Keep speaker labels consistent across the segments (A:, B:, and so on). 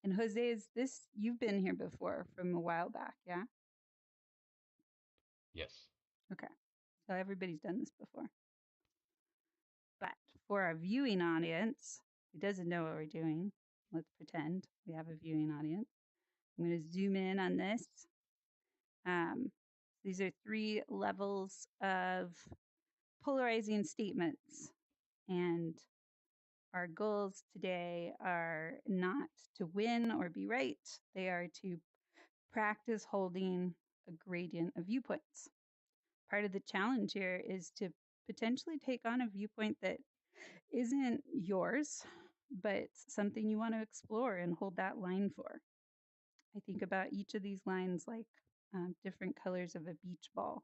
A: And Jose, is this, you've been here before from a while back, yeah?
B: Yes.
A: Okay. So everybody's done this before. But for our viewing audience who doesn't know what we're doing, let's pretend we have a viewing audience. I'm going to zoom in on this. These are 3 levels of polarizing statements. And our goals today are not to win or be right. They are to practice holding a gradient of viewpoints. Part of the challenge here is to potentially take on a viewpoint that isn't yours, but something you want to explore and hold that line for. I think about each of these lines like different colors of a beach ball.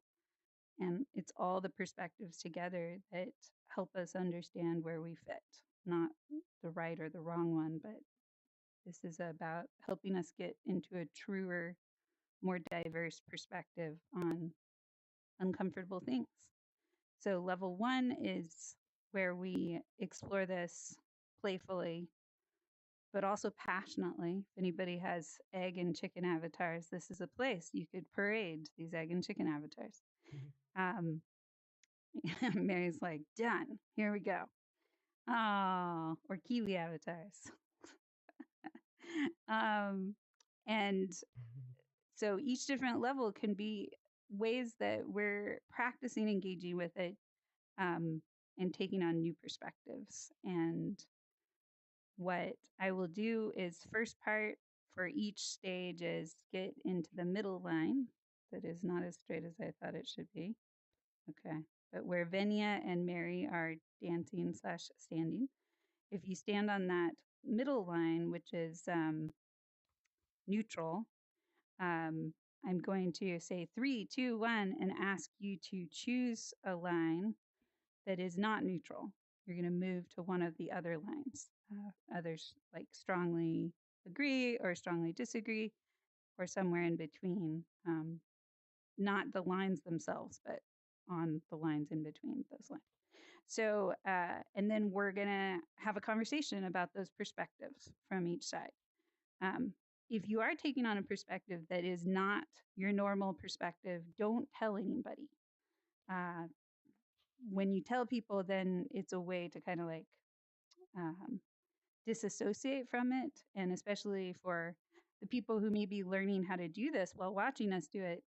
A: And it's all the perspectives together that help us understand where we fit, not the right or the wrong one, but this is about helping us get into a truer, more diverse perspective on uncomfortable things. So level 1 is where we explore this playfully, but also passionately. If anybody has egg and chicken avatars, this is a place you could parade these egg and chicken avatars. Mary's like, done. Here we go. Oh, or kiwi avatars. And so each different level can be ways that we're practicing engaging with it and taking on new perspectives. And what I will do is first part for each stage is get into the middle line that is not as straight as I thought it should be. Okay. But where Venya and Mary are dancing / standing, if you stand on that middle line, which is neutral, I'm going to say 3, 2, 1, and ask you to choose a line that is not neutral. You're going to move to one of the other lines. Others like strongly agree or strongly disagree, or somewhere in between. Not the lines themselves, but on the lines in between those lines. So, and then we're going to have a conversation about those perspectives from each side. If you are taking on a perspective that is not your normal perspective, don't tell anybody. When you tell people, then it's a way to kind of like disassociate from it. And especially for the people who may be learning how to do this while watching us do it,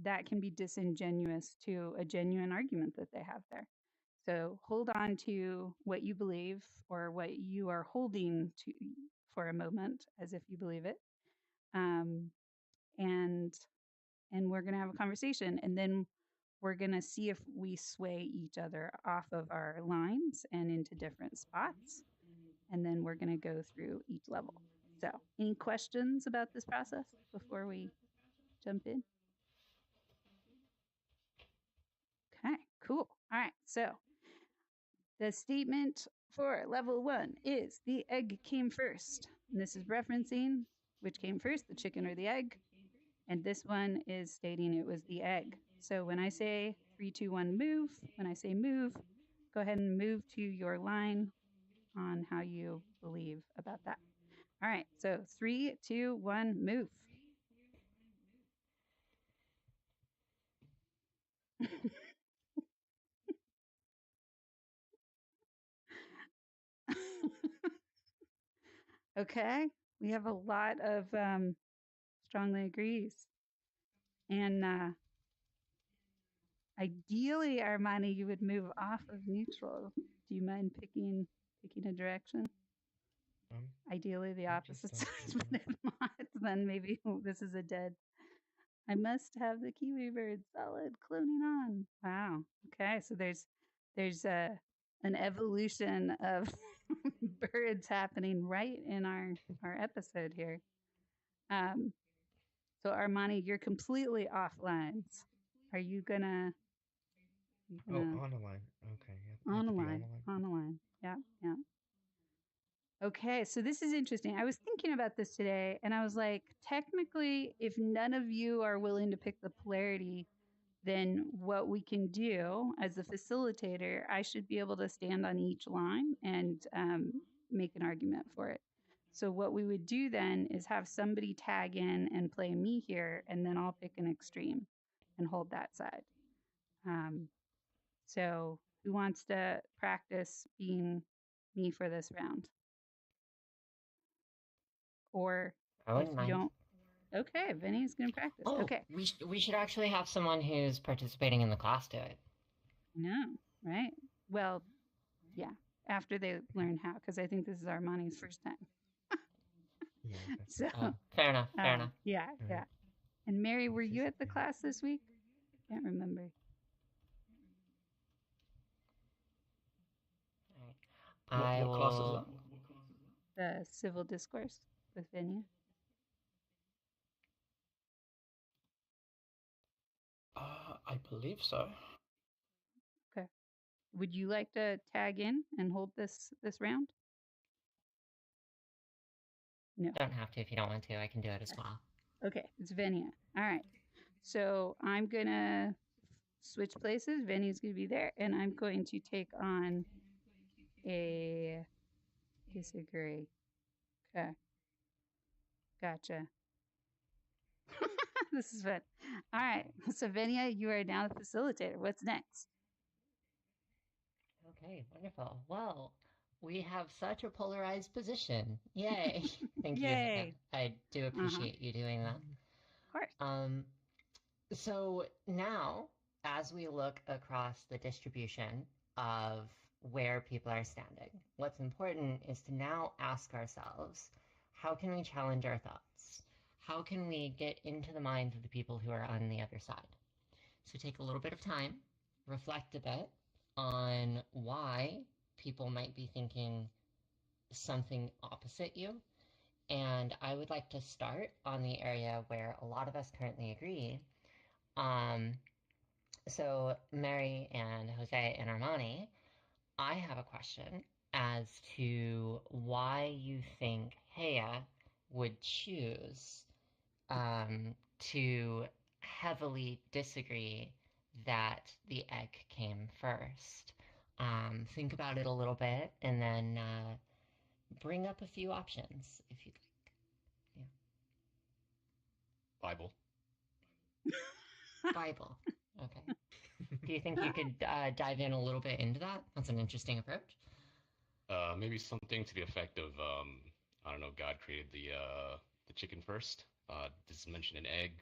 A: that can be disingenuous to a genuine argument that they have there. So hold on to what you believe or what you are holding to for a moment as if you believe it. And we're going to have a conversation, and then we're going to see if we sway each other off of our lines and into different spots. And then we're going to go through each level. So any questions about this process before we jump in? Okay, cool. All right. So the statement for level 1 is the egg came first. And this is referencing which came first, the chicken or the egg. And this one is stating it was the egg. So when I say 3, 2, 1, move, when I say move, go ahead and move to your line on how you believe about that. All right. So 3, 2, 1, move. Okay. We have a lot of strongly agrees. And ideally, Armani, you would move off of neutral. Do you mind picking a direction? Ideally, the opposite side, but if not, then maybe this is a dead. I must have the kiwi bird solid cloning on. Wow. Okay, so there's an evolution of birds happening right in our episode here. So Armani, you're completely off lines. Are you gonna?
B: Oh, on a line. Okay. Yeah.
A: On a
B: On
A: line.
B: a line.
A: On a line. Yeah. Yeah. Okay, so this is interesting. I was thinking about this today, and I was like, technically, if none of you are willing to pick the polarity, then what we can do as a facilitator, I should be able to stand on each line and make an argument for it. So what we would do then is have somebody tag in and play me here, and then I'll pick an extreme and hold that side. So who wants to practice being me for this round? Or
C: I
A: if
C: wouldn't
A: you
C: mind.
A: don't, okay, Vinny's going to practice.
C: Oh,
A: okay.
C: we should actually have someone who's participating in the class do it.
A: No, right? Well, yeah, after they learn how, because I think this is Armani's first time.
B: Yeah.
A: So,
C: fair enough. Fair enough.
A: yeah, yeah. And Mary, were you at the class this week? Can't remember.
C: I
D: What class is
C: will.
D: that?
A: The civil discourse with Vinya.
D: I believe so.
A: Okay. Would you like to tag in and hold this round? No.
C: Don't have to if you don't want to. I can do it as well.
A: Okay, it's Vinya. All right. So I'm gonna switch places. Vinny's gonna be there, and I'm going to take on a disagree. Okay. Gotcha. This is fun. All right. So Vinya, you are now the facilitator. What's next?
C: Okay, wonderful. Well, we have such a polarized position. Yay! Thank
A: Yay.
C: you. I do appreciate you doing that.
A: Of course.
C: So now, as we look across the distribution of where people are standing, what's important is to now ask ourselves, how can we challenge our thoughts? How can we get into the minds of the people who are on the other side? So take a little bit of time, reflect a bit on why people might be thinking something opposite you. And I would like to start on the area where a lot of us currently agree. So Mary and Jose and Armani, I have a question as to why you think Hea would choose to heavily disagree that the egg came first. Think about it a little bit and then bring up a few options if you'd like.
E: Bible.
C: Bible. Okay. Do you think you could dive in a little bit into that? That's an interesting approach.
E: Maybe something to the effect of, I don't know, God created the chicken first. Does mention an egg?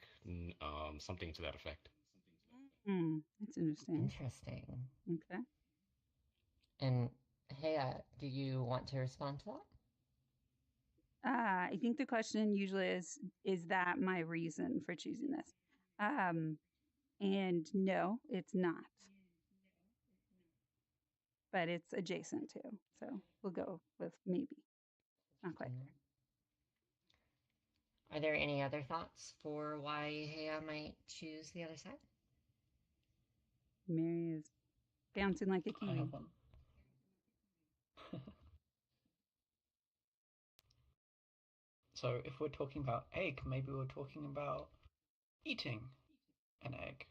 E: Something to that effect.
A: That's interesting.
C: Interesting.
A: Okay.
C: And hey, do you want to respond to that?
A: I think the question usually is that my reason for choosing this? And no, it's not. But it's adjacent to. So we'll go with maybe. Not quite.
C: Are there any other thoughts for why Hea might choose the other side?
A: Mary is bouncing like a
D: I
A: kiwi.
D: have one. So if we're talking about egg, maybe we're talking about eating an egg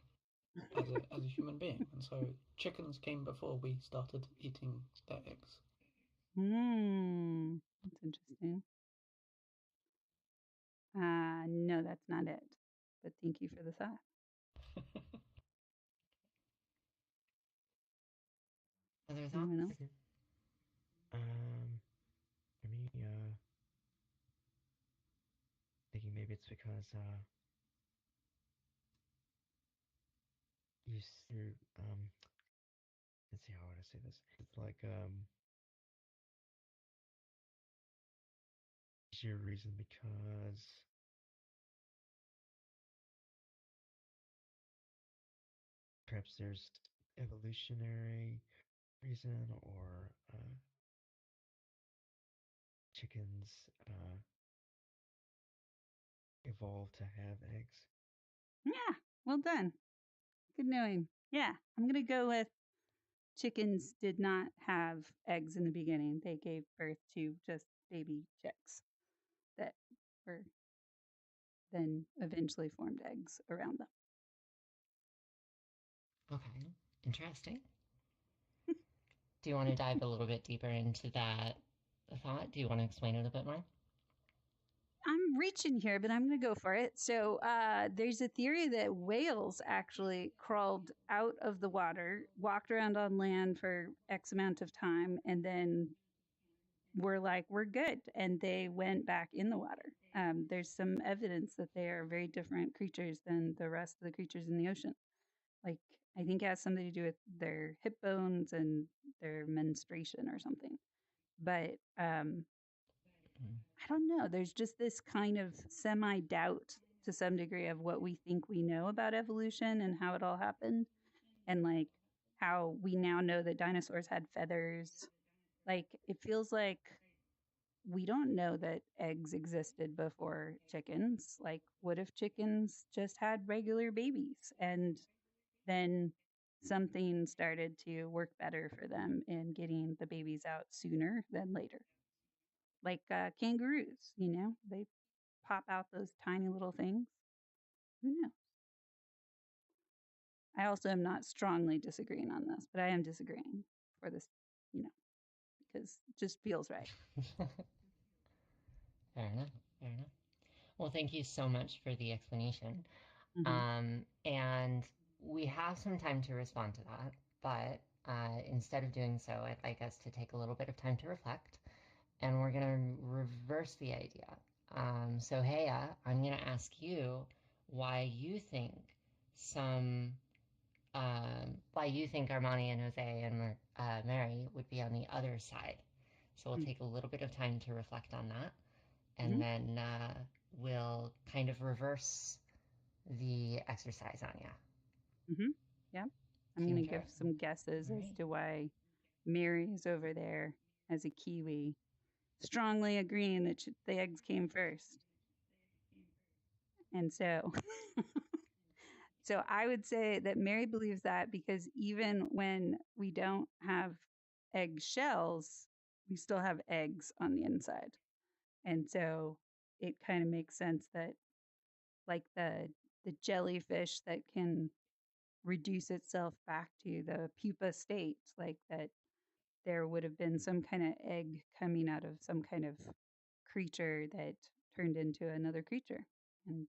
D: as a human being. And so chickens came before we started eating their eggs.
A: That's interesting. No, that's not it. But thank you for the thought.
C: Other thoughts?
A: Anyone else?
B: For me, thinking maybe it's because you're let's see, how would I say this? It's like is your reason because perhaps there's evolutionary reason, or chickens evolved to have eggs.
A: Yeah, well done. Good knowing. Yeah, I'm going to go with chickens did not have eggs in the beginning. They gave birth to just baby chicks that were then eventually formed eggs around them.
C: Okay, interesting. Do you want to dive a little bit deeper into that thought? Do you want to explain it a bit more?
A: I'm reaching here, but I'm going to go for it. So there's a theory that whales actually crawled out of the water, walked around on land for X amount of time, and then were like, we're good. And they went back in the water. There's some evidence that they are very different creatures than the rest of the creatures in the ocean. Like, I think it has something to do with their hip bones and their menstruation or something. But I don't know. There's just this kind of semi doubt to some degree of what we think we know about evolution and how it all happened. And like how we now know that dinosaurs had feathers. Like, it feels like we don't know that eggs existed before chickens. Like, what if chickens just had regular babies and then something started to work better for them in getting the babies out sooner than later? Like kangaroos, they pop out those tiny little things. Who knows? I also am not strongly disagreeing on this, but I am disagreeing for this, because it just feels right.
C: Fair enough. Fair enough. Well, thank you so much for the explanation. And we have some time to respond to that, but instead of doing so, I'd like us to take a little bit of time to reflect, and we're going to reverse the idea. So, Heya, I'm going to ask you why you think Armani and Jose and Mary would be on the other side. So we'll take a little bit of time to reflect on that, and then we'll kind of reverse the exercise on you.
A: Yeah. I'm going to give some guesses as to why Mary is over there as a Kiwi, strongly agreeing that the eggs came first. And so, so I would say that Mary believes that because even when we don't have egg shells, we still have eggs on the inside. And so it kind of makes sense that like the jellyfish that can reduce itself back to the pupa state, like that there would have been some kind of egg coming out of some kind of creature that turned into another creature. And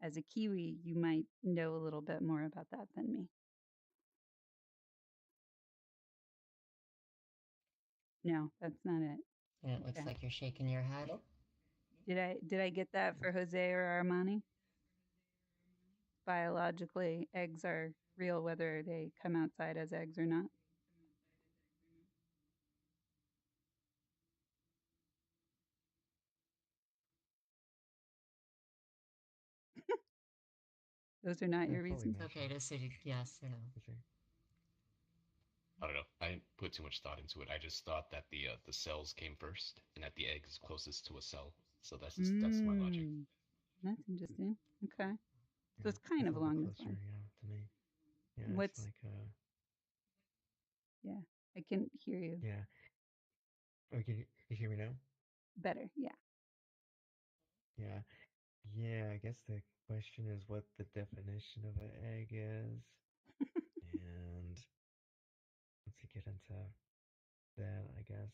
A: as a Kiwi, you might know a little bit more about that than me. No, that's not it.
C: And it looks like you're shaking your head.
D: Nope.
A: Did I get that for Jose or Armani? Biologically, eggs are real whether they come outside as eggs or not. Those are not your reasons.
C: It's okay to say yes or no.
E: I don't know. I didn't put too much thought into it. I just thought that the cells came first, and that the egg is closest to a cell. So that's my logic.
A: That's interesting. Okay, so it's kind of along this line.
B: Yeah, to me. Yeah,
A: What's
B: it's like
A: yeah, I can hear you.
B: Yeah. Oh, can you hear me now?
A: Better, yeah.
B: Yeah. Yeah, I guess the question is what the definition of an egg is. And once you get into that, I guess.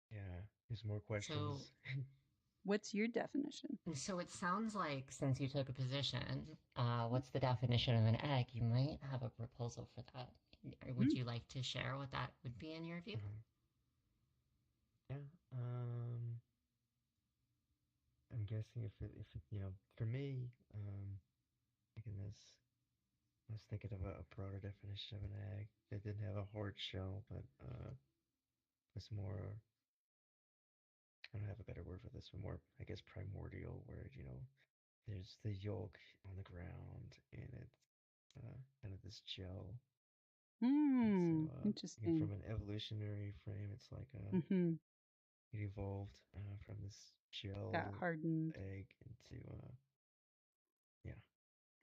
B: Yeah, there's more questions.
C: So,
A: what's your definition?
C: So it sounds like since you took a position, what's the definition of an egg? You might have a proposal for that. Would you like to share what that would be in your view?
B: Yeah. I'm guessing if it, for me, thinking this, I was thinking of a broader definition of an egg. It didn't have a hard shell, but it's more. I don't have a better word for this, but more, I guess, primordial, where there's the yolk on the ground, and it's kind of this gel.
A: Interesting.
B: From an evolutionary frame, it's like it evolved from this gel
A: hardened
B: egg into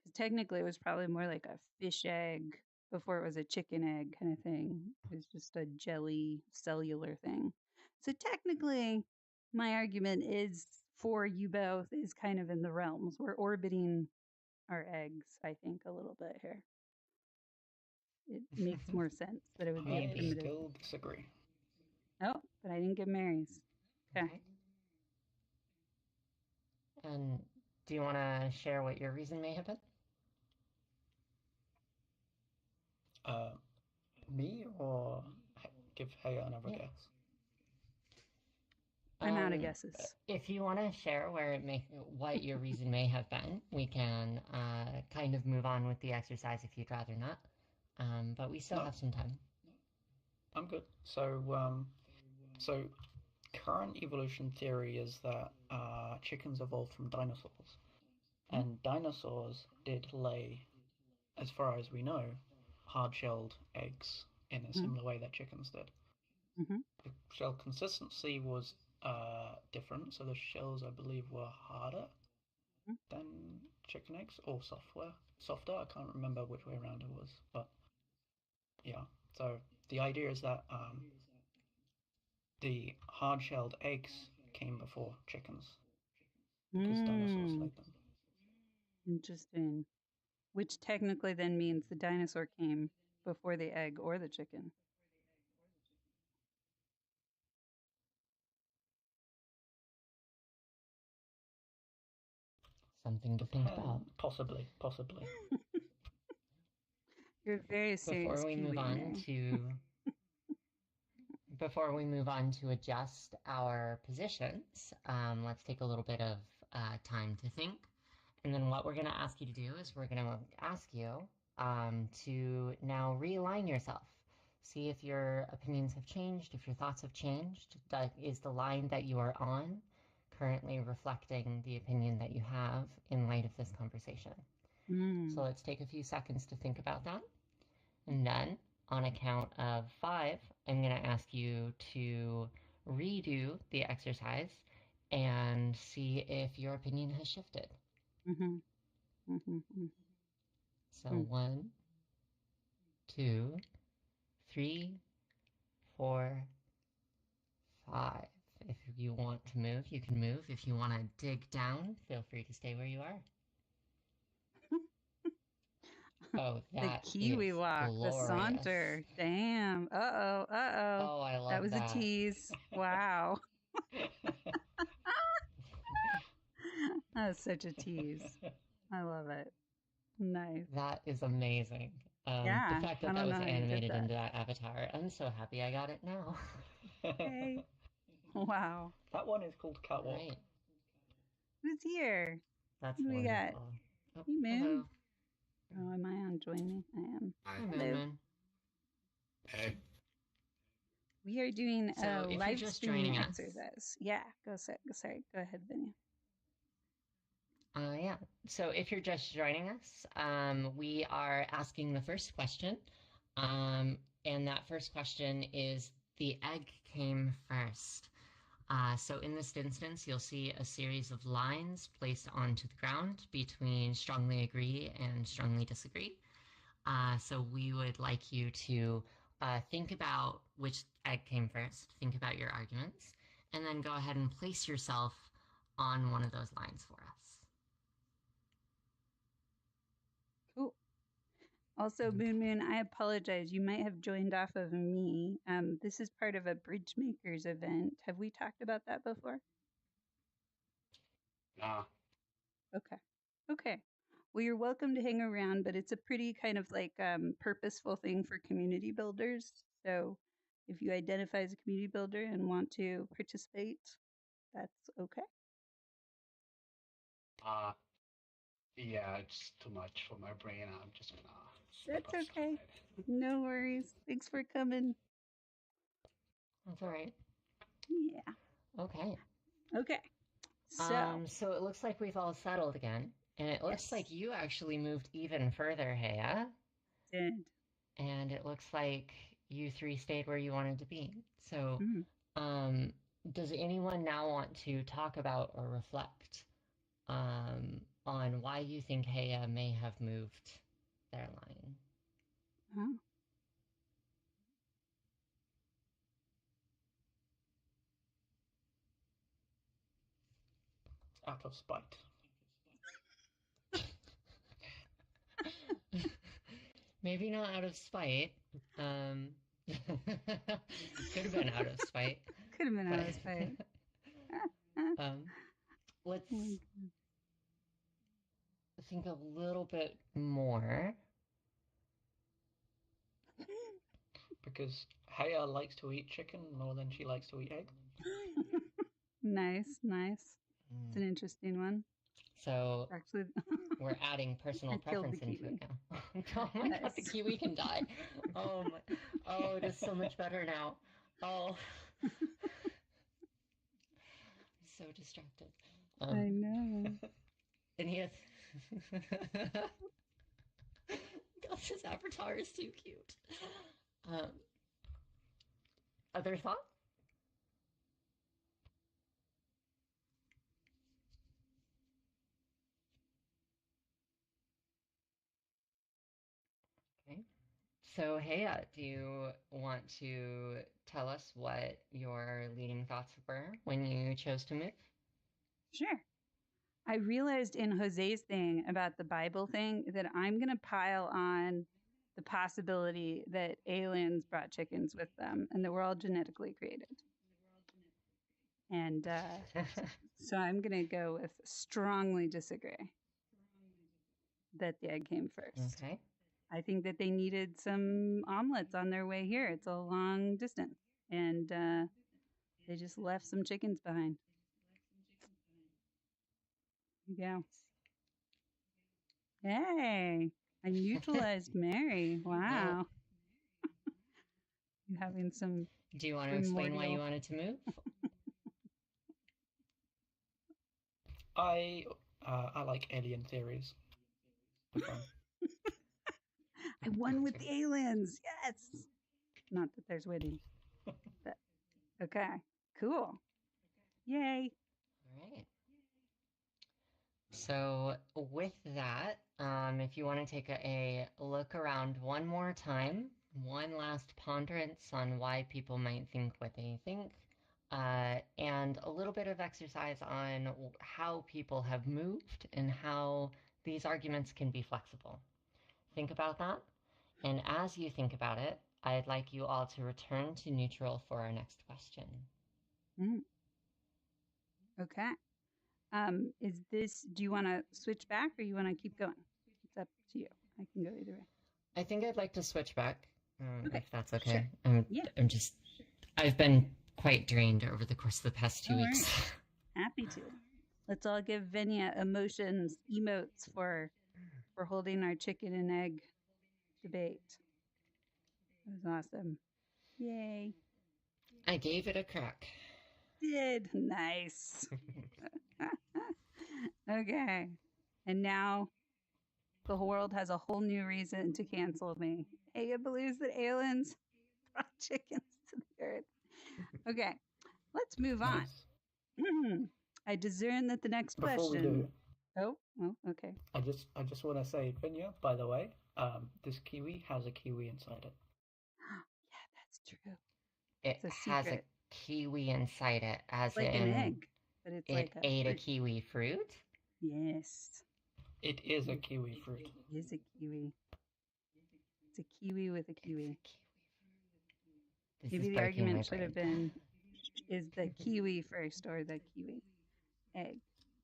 A: because technically it was probably more like a fish egg before it was a chicken egg kind of thing. It was just a jelly cellular thing. So technically, my argument is for you both is kind of in the realms. We're orbiting our eggs, I think, a little bit here. It makes more sense that it would be a primitive.
D: I still disagree.
A: Oh, but I didn't give Mary's. Okay.
C: And do you want to share what your reason may have been?
D: Me or give Heya another
C: Yeah.
D: guess?
A: I'm out of guesses.
C: If you want to share what your reason may have been, we can kind of move on with the exercise if you'd rather not. But we still
D: No.
C: have some time.
D: I'm good. So current evolution theory is that chickens evolved from dinosaurs, and dinosaurs did lay, as far as we know, hard-shelled eggs in a similar way that chickens did.
A: Mm-hmm.
D: The shell consistency was different, so the shells, I believe, were harder than chicken eggs, or softer. I can't remember which way around it was, but yeah. So the idea is that the hard-shelled eggs came before chickens because dinosaurs laid them.
A: Interesting. Which technically then means the dinosaur came before the egg or the chicken.
C: Something to think about.
D: Possibly.
A: You're very serious.
C: Before we move on to adjust our positions, let's take a little bit of time to think. And then what we're going to ask you to do is we're going to ask you to now realign yourself. See if your opinions have changed, if your thoughts have changed. Is the line that you are on currently reflecting the opinion that you have in light of this conversation? So let's take a few seconds to think about that. And then, on a count of 5, I'm going to ask you to redo the exercise and see if your opinion has shifted. So 1, 2, 3, 4, 5. If you want to move, you can move. If you want to dig down, feel free to stay where you are. Oh, that
A: the Kiwi
C: is
A: walk,
C: glorious.
A: the saunter. Damn. Oh,
C: I love
A: that. Was a tease. Wow. That was such a tease. I love it. Nice.
C: That is amazing.
A: Yeah,
C: the fact that that was animated into that avatar, I'm so happy I got it now.
A: Hey. Wow.
D: That one is called Catwalk.
C: Right.
A: Who's here?
C: That's
A: Who we
C: wonderful.
A: got?
C: Oh,
A: Hey, Moon.
C: hello.
A: Oh, am I on Join Me? I am.
C: Hi,
A: Hello.
C: Moon.
E: Hey.
A: We are doing
C: So
A: a
C: if
A: live
C: you're just
A: stream
C: joining us-
A: exercise. Yeah, sorry. Go ahead, Vinny.
C: Yeah. So if you're just joining us, we are asking the first question. And that first question is, the egg came first. So in this instance, you'll see a series of lines placed onto the ground between strongly agree and strongly disagree. So we would like you to think about which egg came first, think about your arguments, and then go ahead and place yourself on one of those lines for us.
A: Cool. Also, Moon, I apologize. You might have joined off of me. This is part of a Bridge Makers event. Have we talked about that before?
E: Nah.
A: Okay. Well, you're welcome to hang around, but it's a pretty kind of like purposeful thing for community builders. So if you identify as a community builder and want to participate, that's okay.
E: Yeah, it's too much for my brain. I'm just gonna step
A: That's okay.
E: aside.
A: No worries. Thanks for coming.
C: That's all right.
A: Yeah. Okay.
C: So it looks like we've all settled again. And it looks like you actually moved even further, Heya.
A: Did.
C: And it looks like you 3 stayed where you wanted to be. So, does anyone now want to talk about or reflect on why you think Heya may have moved their line?
A: Oh.
D: Out of spite.
C: Maybe not out of spite. Could have been out of spite.
A: Could have been out of spite.
C: let's
A: Mm.
C: think a little bit more.
D: Because Haya likes to eat chicken more than she likes to eat egg.
A: Nice. It's an interesting one.
C: So
A: Actually,
C: we're adding personal
A: I killed
C: preference
A: the
C: into
A: kiwi.
C: it now. Oh my god, the
A: Nice.
C: kiwi can die. Oh my, oh, it is so much better now. Oh, I'm so distracted.
A: I know.
C: And he has. Gosh, his avatar is too cute. Other thoughts? Okay. So, Hea, do you want to tell us what your leading thoughts were when you chose to move?
A: Sure. I realized in Jose's thing about the Bible thing that I'm going to pile on the possibility that aliens brought chickens with them and that we're all genetically created. And so I'm going to go with strongly disagree that the egg came first.
C: Okay.
A: I think that they needed some omelets on their way here. It's a long distance. And they just left some chickens behind. There you go. Hey, I neutralized Mary. Wow. You having some
C: Do you want to explain why you
A: primordial-
C: wanted to move?
D: I like alien theories. They're fun.
A: I won with the aliens. Yes. Not that there's winning. But, okay. Cool. Yay.
C: All right. So with that, if you want to take a look around one more time, one last ponderance on why people might think what they think, and a little bit of exercise on how people have moved and how these arguments can be flexible. Think about that. And as you think about it, I'd like you all to return to neutral for our next question.
A: Okay. Do you want to switch back or you want to keep going? It's up to you. I can go either way.
C: I think I'd like to switch back,
A: Okay,
C: if that's okay.
A: Yeah.
C: I've been quite drained over the course of the past 2
A: All
C: weeks.
A: Happy to. Let's all give Venya emotions, emotes for holding our chicken and egg debate. It was awesome. Yay.
C: I gave it a crack.
A: Did. Nice. Okay. And now the world has a whole new reason to cancel me. Aya believes that aliens brought chickens to the earth. Okay. Let's move on.
D: Nice.
A: I discern that the next
D: Before
A: question.
D: we do,
A: Oh, okay.
D: I just want to say, Vinya, by the way, this kiwi has a kiwi inside it.
A: Yeah, that's true.
C: It
A: It's a
C: has a
A: secret.
C: kiwi inside it, as
A: Like
C: in
A: an egg, but it's
C: it
A: like
C: ate a
A: fruit.
C: kiwi fruit.
A: Yes,
D: It is a kiwi fruit.
A: it is a kiwi. It's a kiwi with a kiwi.
C: This
A: Maybe
C: is
A: the
C: breaking my
A: argument should
C: brain.
A: have been, is the kiwi first or the kiwi egg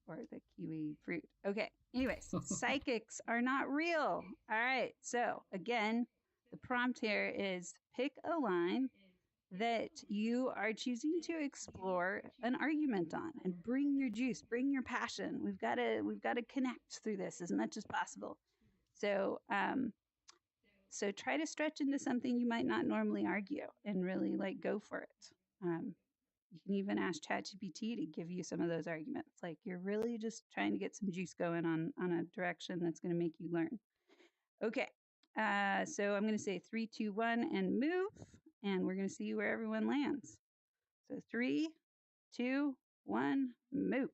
A: or the kiwi fruit? Okay, anyways, psychics are not real. All right, so again, the prompt here is pick a line that you are choosing to explore an argument on and bring your juice, bring your passion. We've got to connect through this as much as possible. So so try to stretch into something you might not normally argue and really like go for it. You can even ask ChatGPT to give you some of those arguments. Like you're really just trying to get some juice going on a direction that's going to make you learn. Okay. So I'm going to say 3, 2, 1 and move. And we're going to see where everyone lands. So 3, 2, 1, move.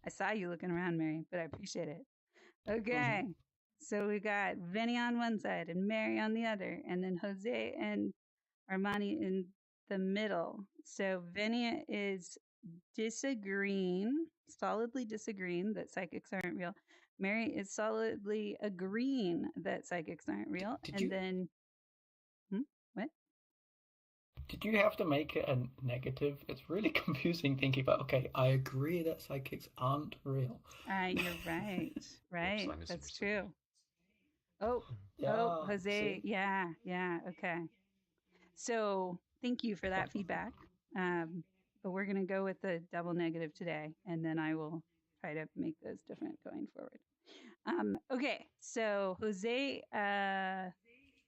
A: I saw you looking around, Mary, but I appreciate it. Okay. So we got Vinny on one side and Mary on the other, and then Jose and Armani in the middle. So Vinny is solidly disagreeing that psychics aren't real. Mary is solidly agreeing that psychics aren't real. What?
D: Did you have to make it a negative? It's really confusing thinking about, okay, I agree that psychics aren't real.
A: You're right. Right.
E: I missed
A: That's
E: what you said.
A: true. Oh,
D: Yeah,
A: Jose.
D: see?
A: Yeah. Okay. So thank you for that feedback. But we're going to go with the double negative today, and then I will try to make those different going forward. Okay. So Jose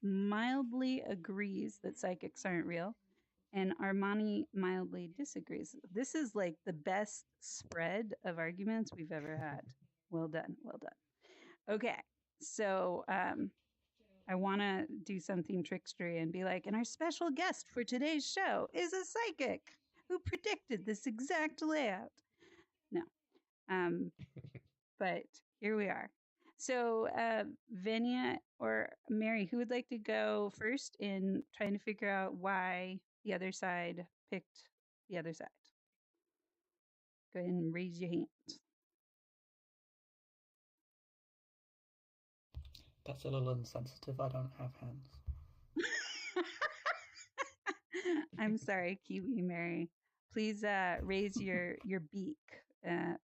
A: mildly agrees that psychics aren't real, and Armani mildly disagrees. This is like the best spread of arguments we've ever had. Well done. Well done. Okay. So I want to do something trickstery and be like, and our special guest for today's show is a psychic who predicted this exact layout. No. But here we are. So, Venya or Mary, who would like to go first in trying to figure out why the other side picked the other side? Go ahead and raise your hand.
D: That's a little insensitive. I don't have hands.
A: I'm sorry, Kiwi Mary. Please raise your beak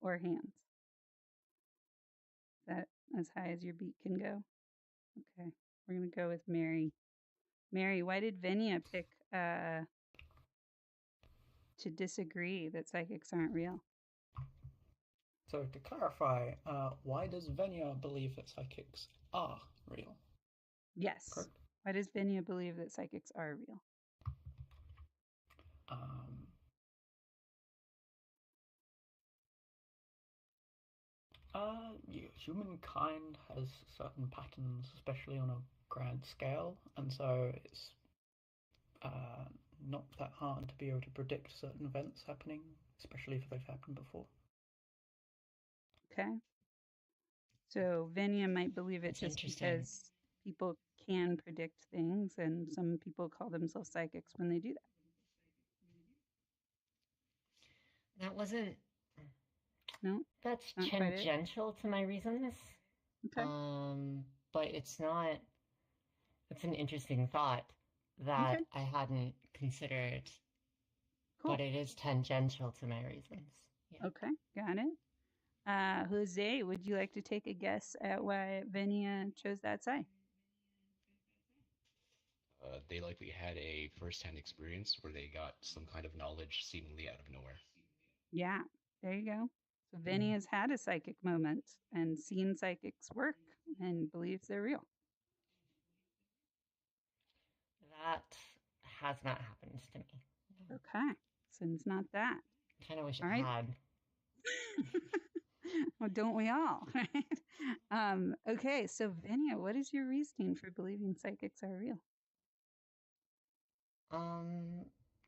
A: or hands. Is that as high as your beak can go? Okay, we're gonna go with Mary. Mary, why did Venya pick to disagree that psychics aren't real?
D: So to clarify, why does Venya believe that psychics are real?
A: Yes.
D: Correct.
A: Why does Venya believe that psychics are real?
D: Humankind has certain patterns, especially on a grand scale, and so it's not that hard to be able to predict certain events happening, especially if they've happened before.
A: Okay. So Venya might believe it
C: That's
A: just because people can predict things, and some people call themselves psychics when they do that.
C: That wasn't.
A: No,
C: That's
A: not quite it.
C: tangential to my reasons.
A: Okay.
C: But it's not. It's an interesting thought that
A: Okay.
C: I hadn't considered.
A: Cool.
C: But it is tangential to my reasons. Yeah.
A: Okay, got it. Jose, would you like to take a guess at why Venya chose that side?
E: They likely had a first-hand experience where they got some kind of knowledge seemingly out of nowhere.
A: Yeah, there you go. So Vinny has had a psychic moment and seen psychics work and believes they're real.
C: That has not happened to me.
A: Okay, so it's not that.
C: I kind of wish it
A: All right.
C: had.
A: Well, don't we all? Right? Okay, so Venya, what is your reasoning for believing psychics are real?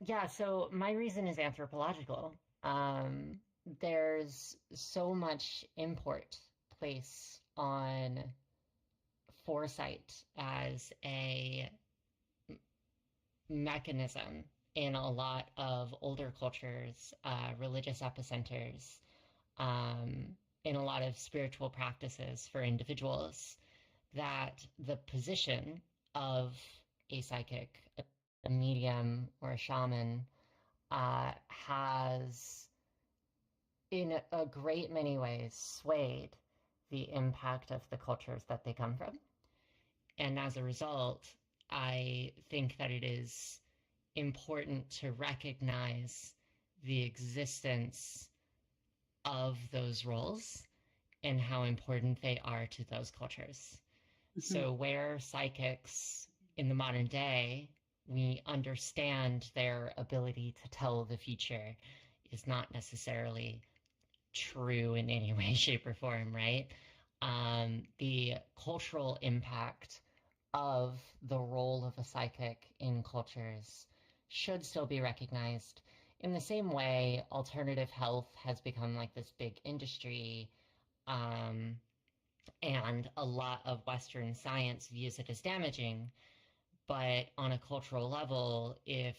C: Yeah, so my reason is anthropological. There's so much import placed on foresight as a mechanism in a lot of older cultures, religious epicenters, in a lot of spiritual practices for individuals, that the position of a psychic, a medium, or a shaman has, in a great many ways, swayed the impact of the cultures that they come from. And as a result, I think that it is important to recognize the existence of those roles and how important they are to those cultures. Mm-hmm. So where psychics in the modern day, we understand their ability to tell the future is not necessarily true in any way, shape, or form, right? The cultural impact of the role of a psychic in cultures should still be recognized. In the same way, alternative health has become like this big industry, and a lot of Western science views it as damaging. But on a cultural level, if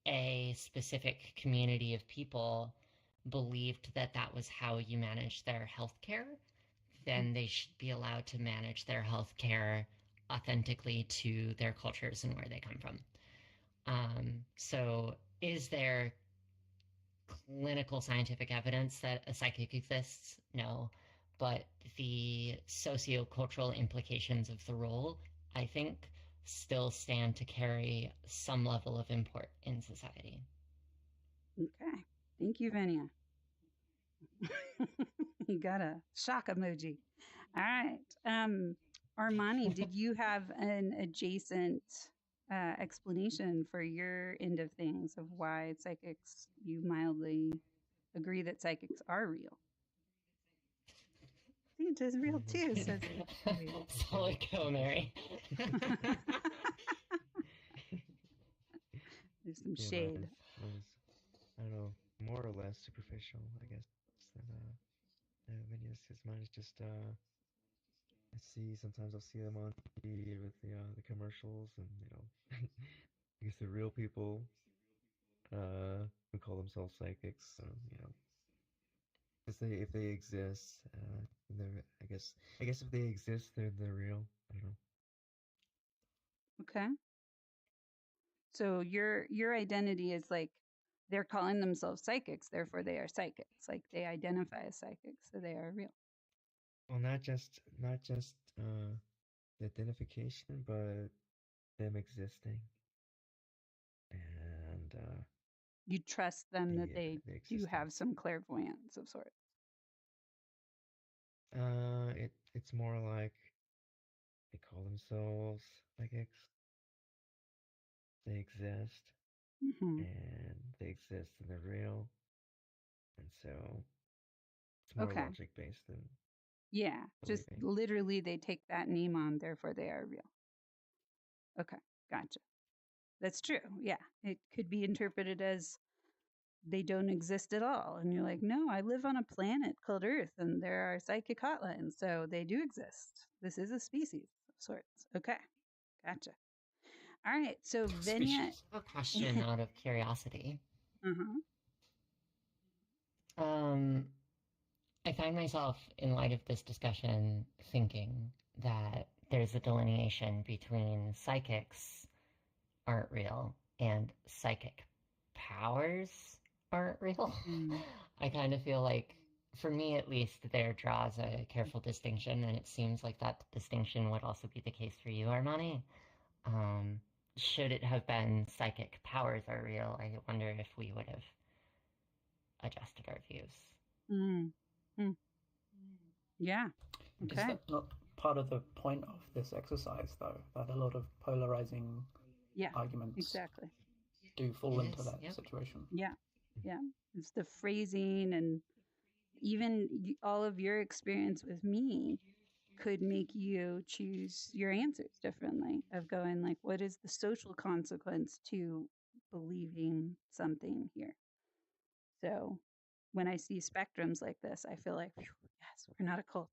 C: a specific community of people believed that that was how you manage their healthcare, then they should be allowed to manage their healthcare authentically to their cultures and where they come from. So is there clinical scientific evidence that a psychic exists? No. But the sociocultural implications of the role, I think, still stand to carry some level of import in society.
A: Okay. Thank you, Venya. You got a shock emoji. All right. Armani, did you have an adjacent explanation for your end of things of why psychics, you mildly agree that psychics are real? Santa's real too, says
C: Solid go, Mary.
A: There's some
B: Yeah,
A: shade.
B: mine's, I don't know, more or less superficial, I guess. Than Vinya's, because mine is just sometimes I'll see them on TV with the commercials, and I guess they're real people who call themselves psychics. So if they exist, they're I guess if they exist, they're real. I don't know.
A: Okay. So your identity is like they're calling themselves psychics, therefore they are psychics. Like they identify as psychics, so they are real.
B: Well, not just the identification, but them existing and
A: You trust them that they
B: the
A: do
B: existence.
A: have some clairvoyance of sorts.
B: It's more like they call themselves psychics. They exist,
A: Mm-hmm.
B: and they exist, and they're real, and so it's more
A: Okay.
B: logic based than
A: Yeah, just
B: believing.
A: literally they take that name on, therefore they are real. Okay, gotcha. That's true. Yeah, it could be interpreted as they don't exist at all. And you're like, no, I live on a planet called Earth and there are psychic hotlines. So they do exist. This is a species of sorts. Okay, gotcha. All right. So Venya.
C: A question out of curiosity.
A: Uh-huh.
C: I find myself, in light of this discussion, thinking that there's a delineation between psychics aren't real and psychic powers aren't real.
A: Mm.
C: I kind of feel like, for me at least, there draws a careful distinction, and it seems like that distinction would also be the case for you, Armani. Should it have been psychic powers are real, I wonder if we would have adjusted our views.
A: Mm. Mm. Yeah. Okay.
D: Is that not part of the point of this exercise, though? That a lot of polarizing arguments
A: exactly
D: do fall into that situation.
A: Yeah. It's the phrasing, and even all of your experience with me could make you choose your answers differently, of going like, what is the social consequence to believing something here? So when I see spectrums like this, I feel like, yes, we're not a cult.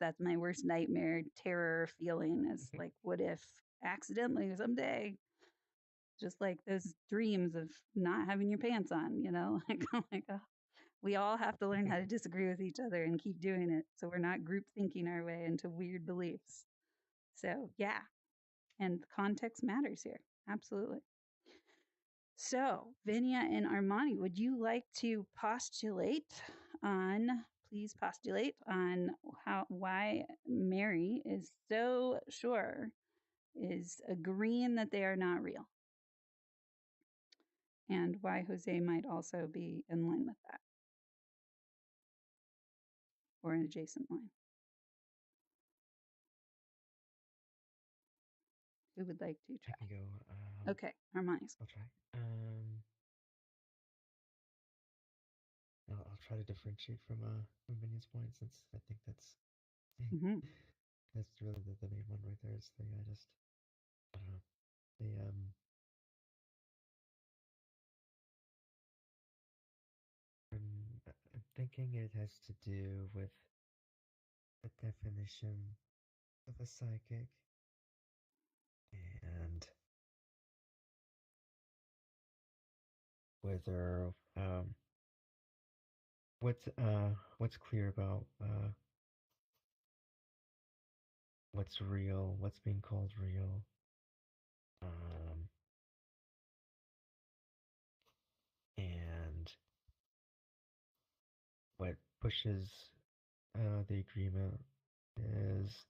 A: That's my worst nightmare, terror feeling is like, what if accidentally someday, just like those dreams of not having your pants on, like, oh my God, we all have to learn how to disagree with each other and keep doing it. So we're not group thinking our way into weird beliefs. So yeah. And context matters here. Absolutely. So Vinya and Armani, would you like to please postulate on why Mary is so sure, is agreeing that they are not real, and why Jose might also be in line with that, or an adjacent line? Who would like to try?
B: I can go.
A: Okay, Armani.
B: I'll try. I'll try to differentiate from Vinny's point, since I think that's
A: Mm-hmm.
B: that's really the main one right there. Is I don't know, I'm thinking it has to do with the definition of a psychic and whether what's clear about what's real, what's being called real, pushes the agreement is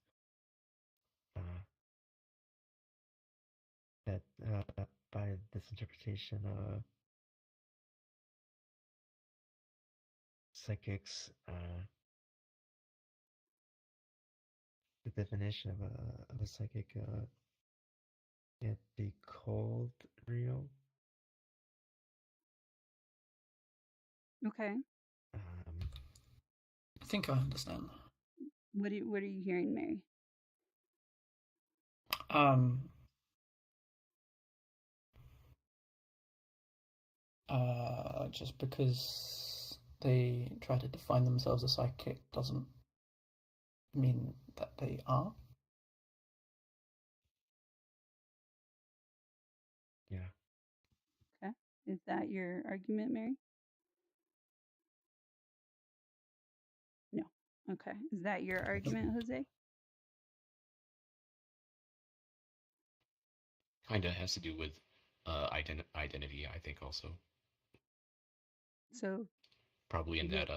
B: that by this interpretation, psychics, the definition of a psychic can't be called real.
A: Okay.
D: I think I understand.
A: What are you hearing, Mary?
D: Just because they try to define themselves as psychic doesn't mean that they are.
B: Yeah.
A: Okay. Is that your argument, Mary? No. Okay. Is that your argument, Jose?
E: Kind of has to do with identity, I think, also.
A: So
E: Probably in that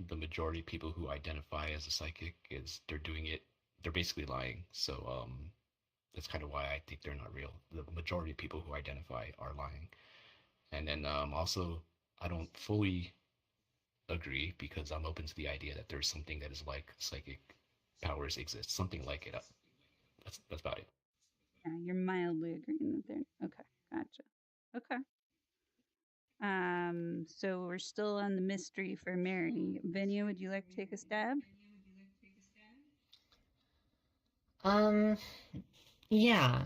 E: the majority of people who identify as a psychic they're basically lying. So that's kind of why I think they're not real. The majority of people who identify are lying. And then also, I don't fully agree because I'm open to the idea that there's something that is like psychic powers exist, something like it. That's about it.
A: yeah, you're mildly agreeing that they're okay. Gotcha. Okay. So we're still on the mystery for Mary. Venya, would you like to take a stab?
C: Yeah.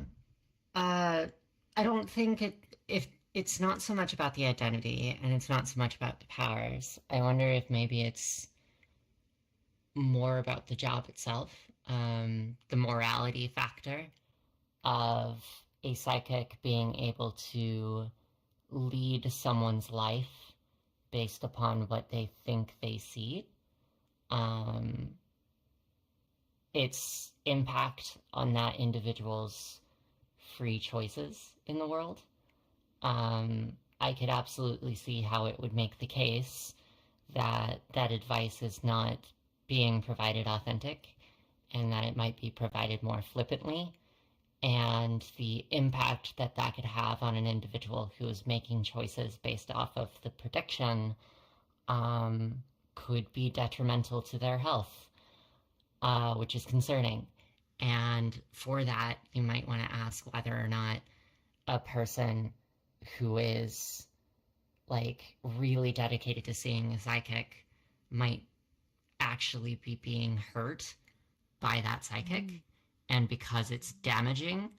C: I don't think if it's not so much about the identity and it's not so much about the powers. I wonder if maybe it's more about the job itself, the morality factor of a psychic being able to lead someone's life based upon what they think they see. Its impact on that individual's free choices in the world. I could absolutely see how it would make the case that that advice is not being provided authentic and that it might be provided more flippantly, and the impact that that could have on an individual who is making choices based off of the prediction could be detrimental to their health, which is concerning. And for that, you might want to ask whether or not a person who is like really dedicated to seeing a psychic might actually be being hurt by that psychic. And because it's damaging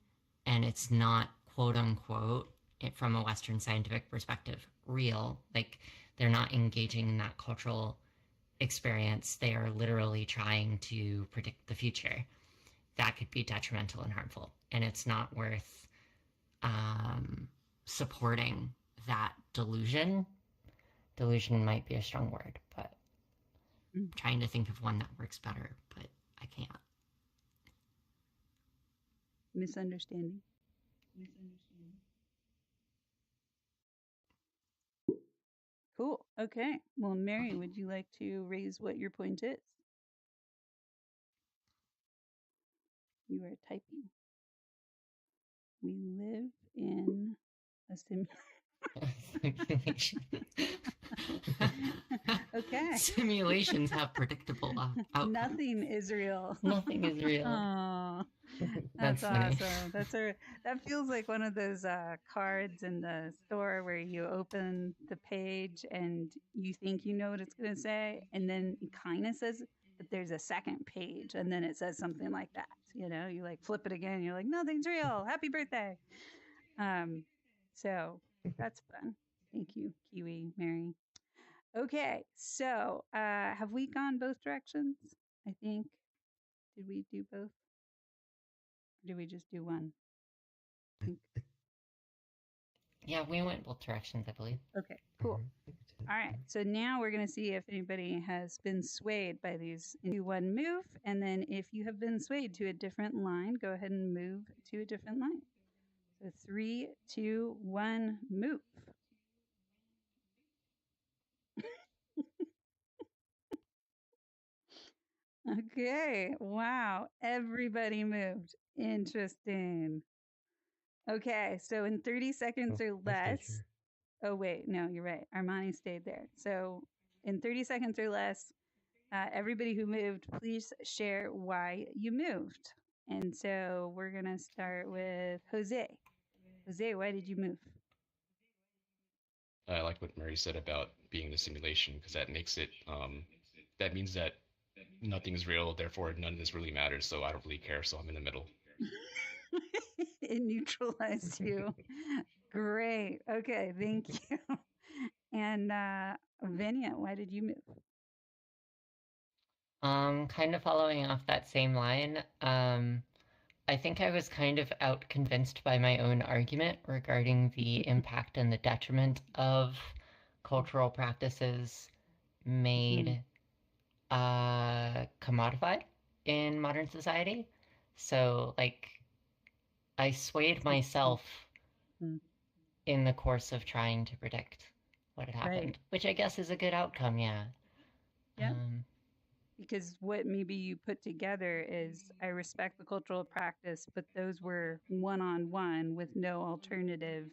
C: and it's not quote unquote from a Western scientific perspective real, like they're not engaging in that cultural experience, they are literally trying to predict the future, that could be detrimental and harmful, and it's not worth supporting that delusion. Delusion might be a strong word, but I'm trying to think of one that works better, but I can't.
A: Misunderstanding. Cool. Okay. Well, Mary, would you like to raise what your point is? You are typing. We live in a
C: Simulation.
A: Okay.
C: Simulations have predictable outcomes.
A: Nothing is real.
C: Nothing is real.
A: Oh,
C: That's funny.
A: awesome. That feels like one of those cards in the store where you open the page and you think you know what it's going to say, and then it kind of says that there's a second page, and then it says something like that. You know, you like flip it again, and you're like, nothing's real. Happy birthday. So that's fun. Thank you, Kiwi, Mary. Okay, so have we gone both directions? I think. Did we do both? Or did we just do one? I think.
C: Yeah, we went both directions, I believe.
A: Okay, cool. All right, so now we're going to see if anybody has been swayed by these. Do one move, and then if you have been swayed to a different line, go ahead and move to a different line. So 3, 2, 1, move. Okay. Wow. Everybody moved. Interesting. Okay. So in 30 seconds or
B: I stayed
A: less.
B: here.
A: Oh, wait. No, you're right. Armani stayed there. So in 30 seconds or less, everybody who moved, please share why you moved. And so we're going to start with Jose. Jose, why did you move?
E: I like what Mary said about being the simulation because that makes it that means that nothing's real, therefore none of this really matters. So I don't really care. So I'm in the middle.
A: It neutralized you. Great. Okay. Thank you. And Venya, why did you move?
C: Kind of following off that same line, I think I was kind of out convinced by my own argument regarding the impact and the detriment of cultural practices made commodified in modern society. So, like, I swayed myself in the course of trying to predict what had happened,
A: Right.
C: which I guess is a good outcome, yeah.
A: Yeah. Because what maybe you put together is I respect the cultural practice, but those were one-on-one with no alternative,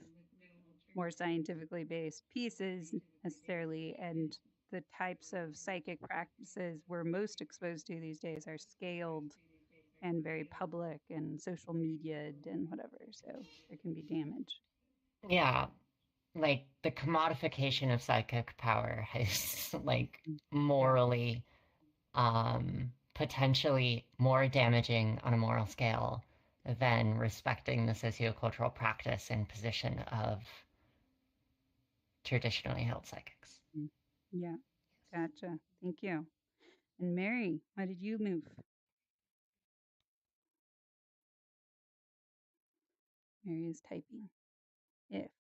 A: more scientifically based pieces necessarily. And the types of psychic practices we're most exposed to these days are scaled and very public and social media and whatever. So there can be damage.
C: Yeah, like the commodification of psychic power is like morally potentially more damaging on a moral scale than respecting the sociocultural practice and position of traditionally held psychics.
A: Yeah, gotcha. Thank you. And Mary, why did you move? Mary is typing. If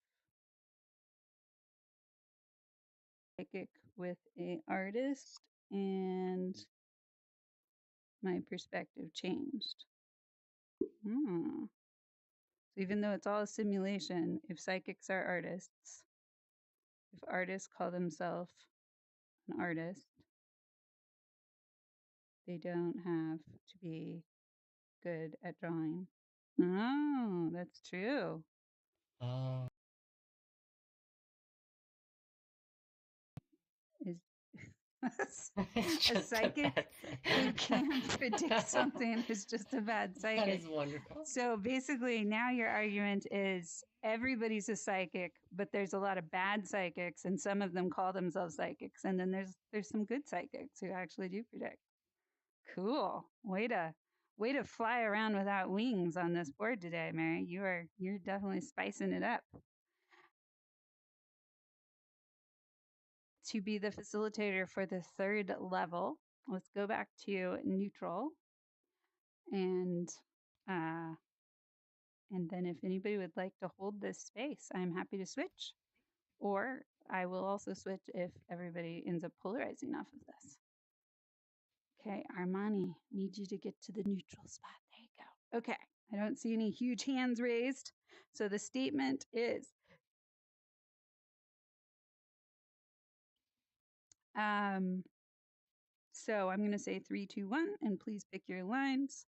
A: psychic with a artist and my perspective changed. So even though it's all a simulation, if psychics are artists, if artists call themselves an artist, they don't have to be good at drawing. Oh, that's true.
C: Oh.
A: Is
C: It's
A: a
C: just
A: psychic who can't predict something is just a bad psychic.
C: That is wonderful.
A: So basically, now your argument is everybody's a psychic, but there's a lot of bad psychics, and some of them call themselves psychics, and then there's some good psychics who actually do predict. Cool. Way to fly around without wings on this board today, Mary. You're definitely spicing it up. To be the facilitator for the third level, let's go back to neutral, and then if anybody would like to hold this space, I'm happy to switch, or I will also switch if everybody ends up polarizing off of this. Okay, Armani, need you to get to the neutral spot. There you go. Okay, I don't see any huge hands raised, so the statement is so I'm going to say 3, 2, 1, and please pick your lines.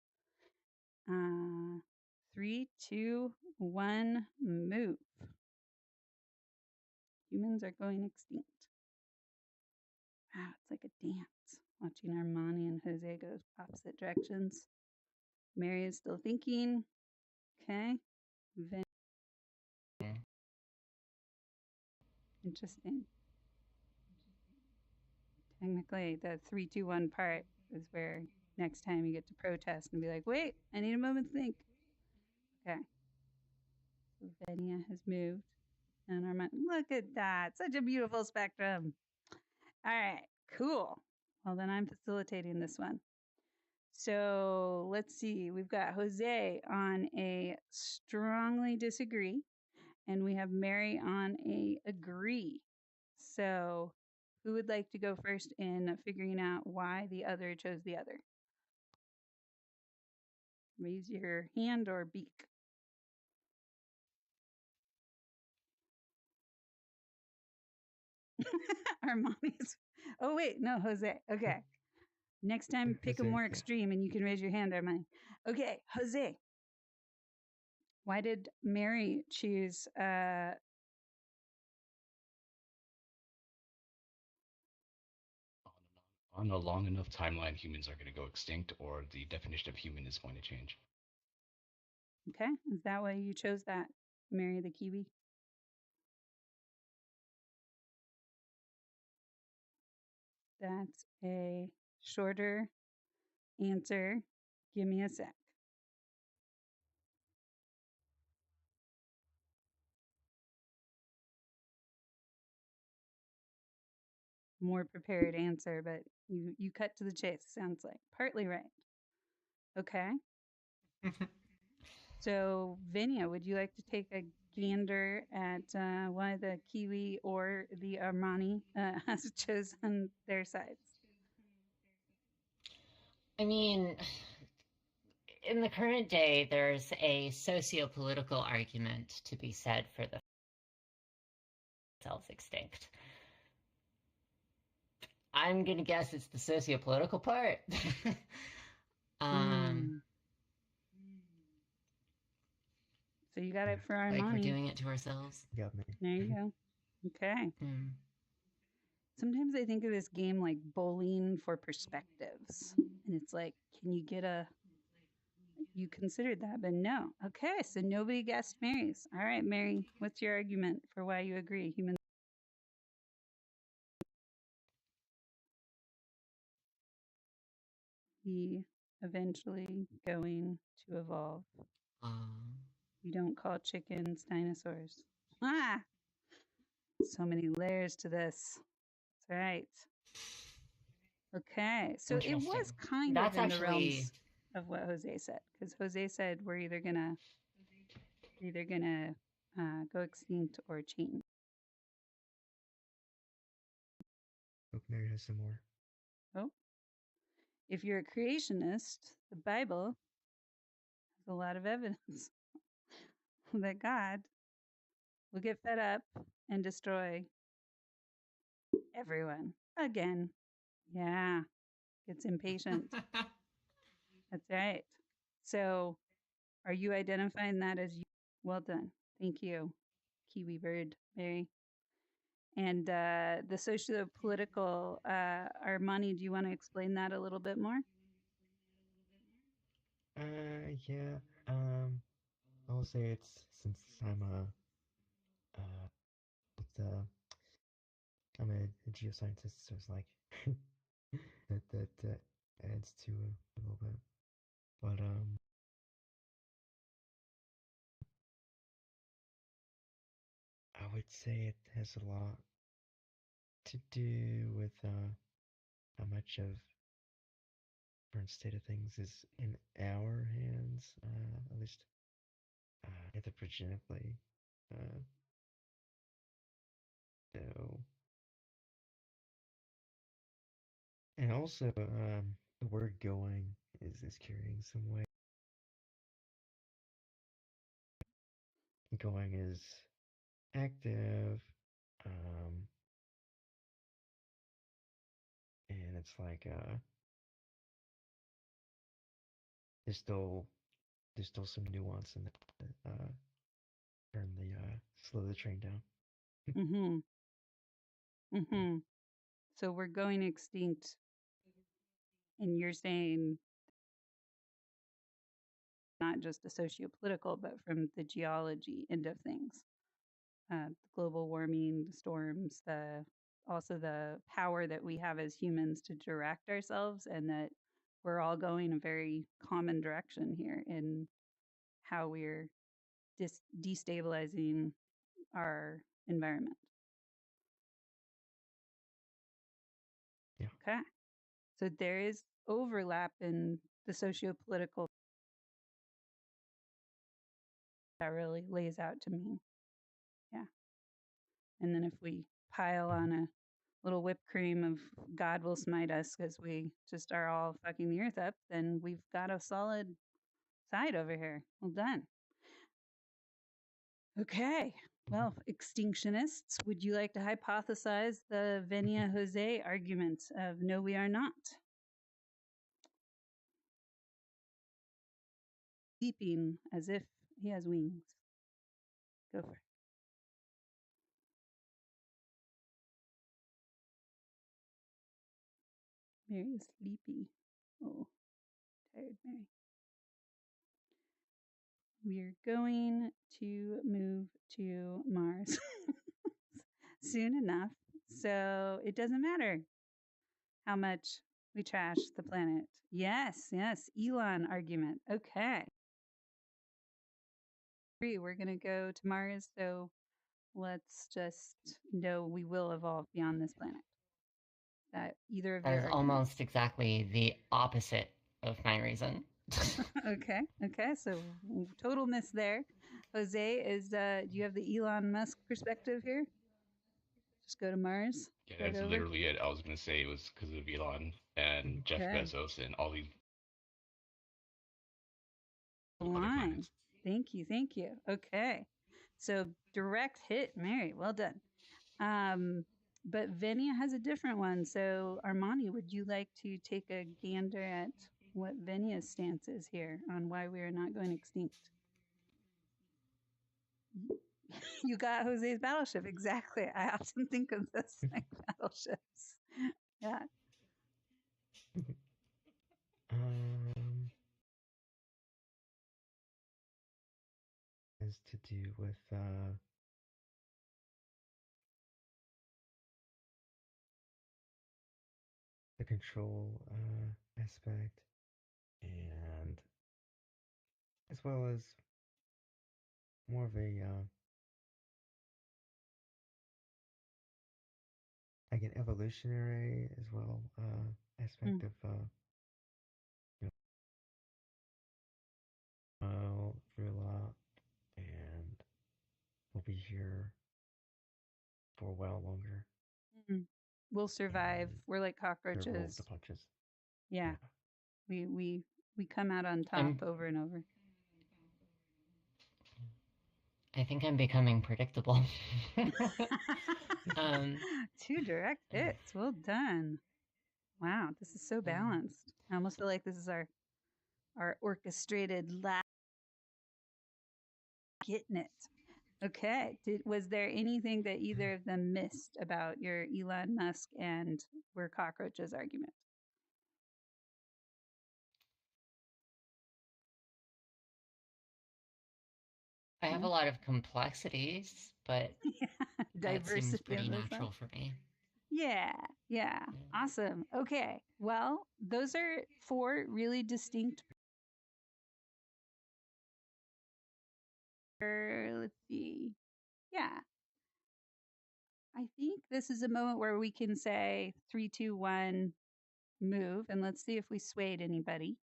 A: 3, 2, 1, move. Humans are going extinct. Wow, it's like a dance. Watching Armani and Jose go opposite directions. Mary is still thinking. Okay. Interesting. Technically, the 3, 2, 1 part is where next time you get to protest and be like, wait, I need a moment to think. Okay. So Venia has moved. And Armani, look at that. Such a beautiful spectrum. All right, cool. Well, then I'm facilitating this one. So let's see. We've got Jose on a strongly disagree, and we have Mary on a agree. So who would like to go first in figuring out why the other chose the other? Raise your hand or beak. Armani's. Oh, wait, no, Jose. Okay. Next time, pick a
B: Jose,
A: more
B: yeah.
A: extreme and you can raise your hand, Armani. Okay, Jose. Why did Mary choose
E: On a long enough timeline, humans are going to go extinct, or the definition of human is going to change.
A: okay, is that why you chose that, Mary the Kiwi? That's a shorter answer. Give me a sec. More prepared answer, but you cut to the chase, sounds like. Partly right. Okay. So, Vinya, would you like to take a gander at why the Kiwi or the Armani has chosen their sides?
C: I mean, in the current day, there's a socio-political argument to be said for the self-extinct. I'm gonna guess it's the socio-political part.
A: So you got it for Armani.
C: Like we're doing it to ourselves.
B: You got me.
A: There you go. Okay. Sometimes I think of this game like bowling for perspectives. And it's like, can you get you considered that, but no. Okay, so nobody guessed Mary's. All right, Mary, what's your argument for why you agree? Humans be eventually going to evolve. You don't call chickens dinosaurs. Ah! So many layers to this. That's right. Okay, so it was kind of in the realms of what Jose said, because Jose said we're either gonna go extinct or change.
B: Hope Mary has some more.
A: Oh, if you're a creationist, the Bible has a lot of evidence that God will get fed up and destroy everyone again. Yeah, gets impatient. That's right. So, are you identifying that as you? Well done. Thank you, Kiwi bird, Mary. And the socio-political, Armani, do you want to explain that a little bit more?
B: Yeah. I'll say it's since I'm I'm a geoscientist, so it's like that adds to a little bit. But I would say it has a lot to do with how much of current state of things is in our hands, at least anthropogenically. So, and also the word "going" is carrying some weight. Going is active, and it's like there's still some nuance in that. Turn the slow the train down.
A: So we're going extinct, and you're saying not just the socio-political, but from the geology end of things, the global warming, the storms, also the power that we have as humans to direct ourselves, and that we're all going a very common direction here in how we're destabilizing our environment.
B: Yeah.
A: Okay. So there is overlap in the socio-political that really lays out to me. Yeah. And then if we pile on a little whipped cream of God will smite us because we just are all fucking the earth up, then we've got a solid side over here. Well done. Okay. Well, extinctionists, would you like to hypothesize the Venia Jose argument of no, we are not? leaping as if he has wings. Go for it. Mary is sleepy. Oh, tired Mary. We're going to move to Mars soon enough. So it doesn't matter how much we trash the planet. Yes, Elon argument. Okay. We're going to go to Mars. So let's just know we will evolve beyond this planet. That either of
C: That
A: your
C: is
A: arguments.
C: almost exactly the opposite of my reason.
A: Okay. So total miss there. Jose, is do you have the Elon Musk perspective here? Just go to Mars.
E: Yeah,
A: Right
E: that's
A: over.
E: literally it. I was gonna say it was because of Elon and Jeff
A: Okay.
E: Bezos and all these other
A: Line.
E: planets.
A: Thank you. Okay. So direct hit, Mary. Well done. But Venia has a different one. So Armani, would you like to take a gander at what Venia's stance is here on why we are not going extinct? You got Jose's battleship. Exactly. I often think of those like battleships. Yeah.
B: Has to do with the control aspect, and as well as more of a like an evolutionary as well aspect of you know, through a lot, and we'll be here for a while longer.
A: We'll survive.
B: And
A: We're like
B: roll
A: cockroaches.
B: the punches.
A: Yeah. We come out on top over and over.
C: I think I'm becoming predictable.
A: Two direct hits. Well done. Wow, this is so balanced. I almost feel like this is our orchestrated last getting it. Okay. Was there anything that either of them missed about your Elon Musk and we're cockroaches argument?
C: I have a lot of complexities, but that seems
A: Diversity
C: pretty
A: of those
C: natural for me.
A: Yeah. Awesome. Okay. Well, those are four really distinct. Let's see. Yeah. I think this is a moment where we can say 3, 2, 1, move, and let's see if we swayed anybody.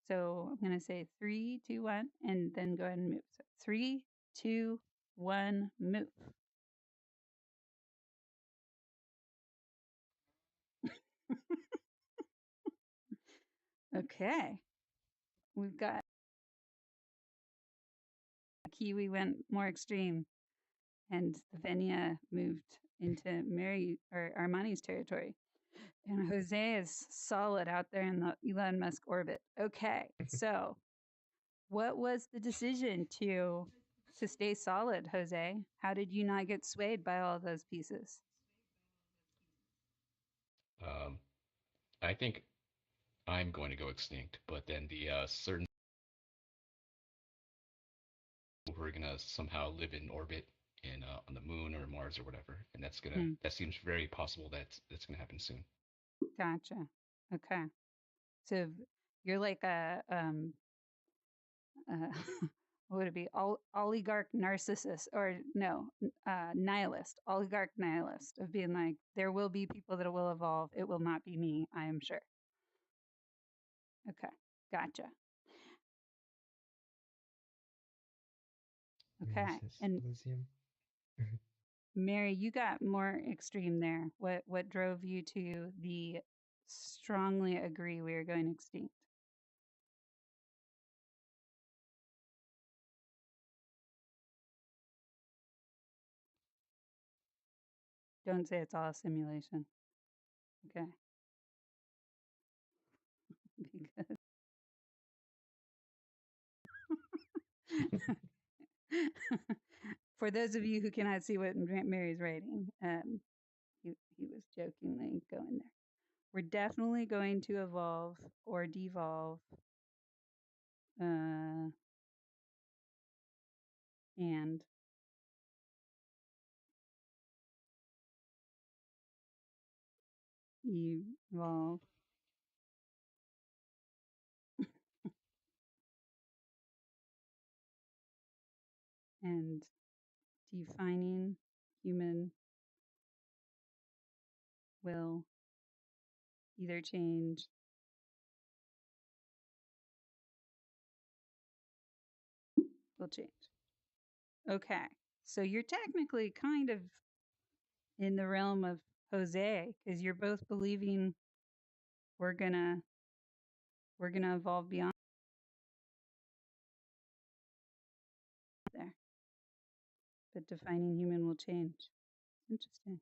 A: So I'm going to say 3, 2, 1, and then go ahead and move. So 3, 2, 1, move. Okay. We've got Kiwi went more extreme, and the Venia moved into Mary or Armani's territory. And Jose is solid out there in the Elon Musk orbit. Okay. So what was the decision to stay solid, Jose? How did you not get swayed by all of those pieces?
E: I think I'm going to go extinct, but then the certain who are gonna somehow live in orbit in on the moon or Mars or whatever, and that seems very possible that's gonna happen soon.
A: Gotcha. Okay. So you're like a what would it be? Oligarch narcissist, or no, nihilist, oligarch nihilist, of being like, there will be people that will evolve. It will not be me, I am sure. Okay, gotcha. Okay, and Mary, you got more extreme there. What drove you to the strongly agree we are going extinct? Don't say it's all a simulation. Okay. Because For those of you who cannot see what Mary's writing, he was jokingly going there. We're definitely going to evolve or devolve, and evolve. And defining human will either change will change. Okay. So you're technically kind of in the realm of Jose because you're both believing we're gonna evolve beyond there. But defining human will change. Interesting.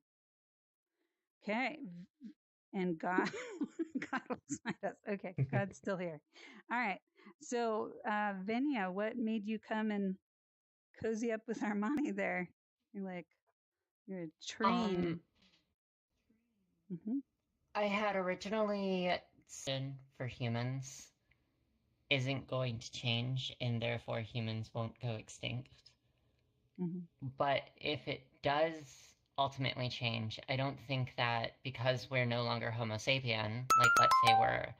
A: Okay. And God God will smite us. Okay, God's still here. All right. So Venia, what made you come and cozy up with Armani there? You're a train.
C: I had originally for humans isn't going to change, and therefore humans won't go extinct. But if it does ultimately change, I don't think that because we're no longer Homo sapien, like let's say we're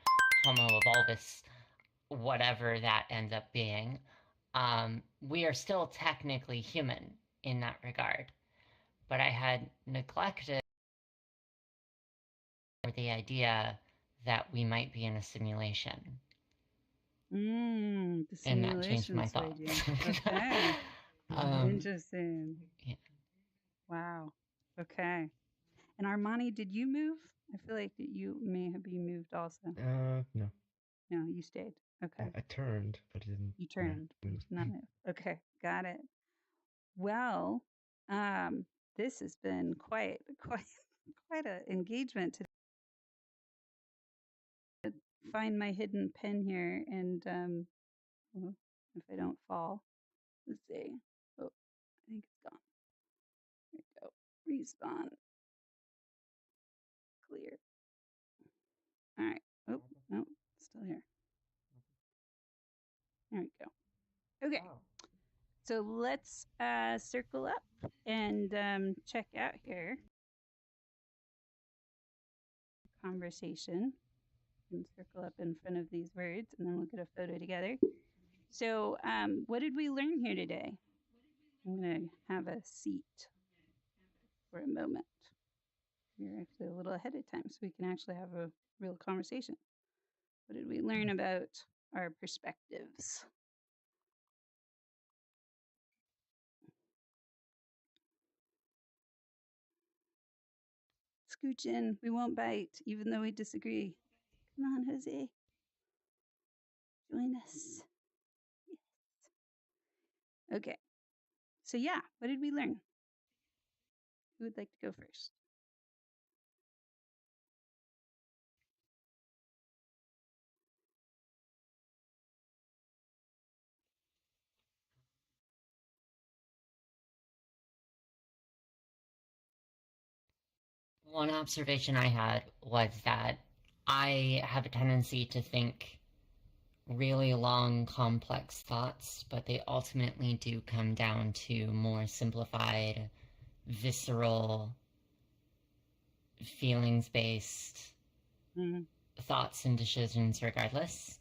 C: Homo evolvus, whatever that ends up being, we are still technically human in that regard. But I had neglected the idea that we might be in a simulation.
A: The simulation.
C: And that changed my thoughts.
A: Okay. Interesting.
C: Yeah.
A: Wow. Okay. And Armani, did you move? I feel like that you may have been moved also.
B: No.
A: No, you stayed. Okay.
B: I turned, but didn't.
A: You turned, but did not move. Okay, got it. Well, this has been quite an engagement today. Find my hidden pen here, and well, if I don't fall, let's see. Oh, I think it's gone. There we go. Respawn. Clear. All right. Oh, no, it's still here. There we go. Okay.
C: Oh.
A: So let's circle up and check out here. Conversation. And circle up in front of these words, and then we'll get a photo together. So what did we learn here today? I'm going to have a seat for a moment. We're actually a little ahead of time, so we can actually have a real conversation. What did we learn about our perspectives? Scooch in. We won't bite, even though we disagree. Come on, Jose. Join us. Yes. Okay. So yeah, what did we learn? Who would like to go first?
C: One observation I had was that I have a tendency to think really long, complex thoughts, but they ultimately do come down to more simplified, visceral, feelings-based thoughts and decisions regardless.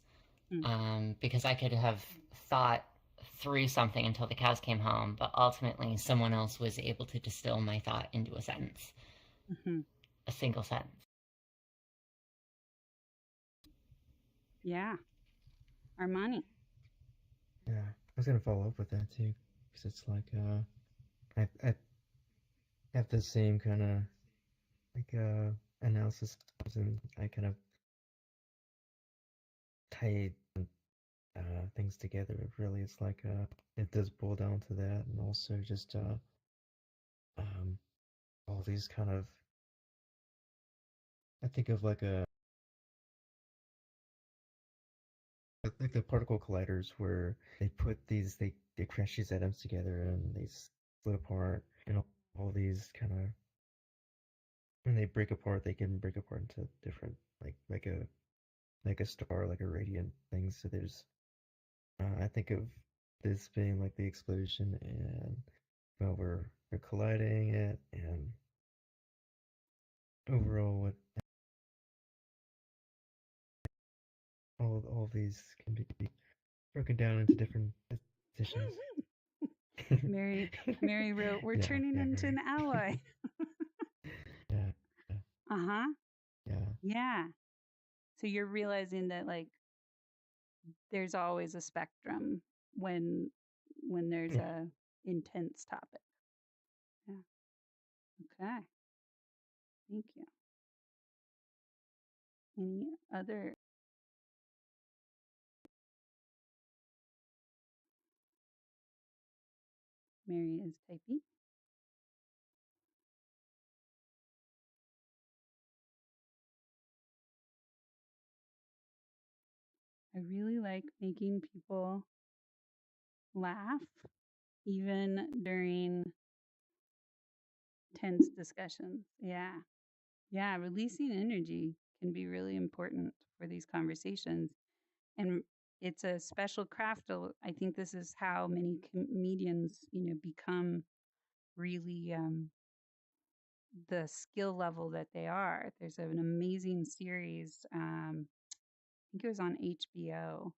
C: Because I could have thought through something until the cows came home, but ultimately someone else was able to distill my thought into a sentence. A single sentence.
A: Yeah. Armani.
B: Yeah, I was gonna follow up with that too, because it's like I have the same kind of like analysis, and I kind of tie things together. It really is like it does boil down to that, and also just all these kind of, I think of like the particle colliders where they put these, they they crash these atoms together and they split apart, and all these kind of, when they break apart, they can break apart into different, like a star, like a radiant thing. So there's, I think of this being like the explosion, and well, we're colliding it, and overall, what all of these can be broken down into different positions.
A: Mary wrote, "We're turning into
B: Mary.
A: an ally."
B: Yeah,
A: Uh-huh.
B: yeah,
A: Yeah. So you're realizing that like there's always a spectrum when there's
B: yeah.
A: a intense topic. Yeah. Okay. Thank you. Any other? Mary is typing. I really like making people laugh even during tense discussions. Yeah. Yeah. Releasing energy can be really important for these conversations. And it's a special craft. I think this is how many comedians, become really the skill level that they are. There's an amazing series. I think it was on HBO,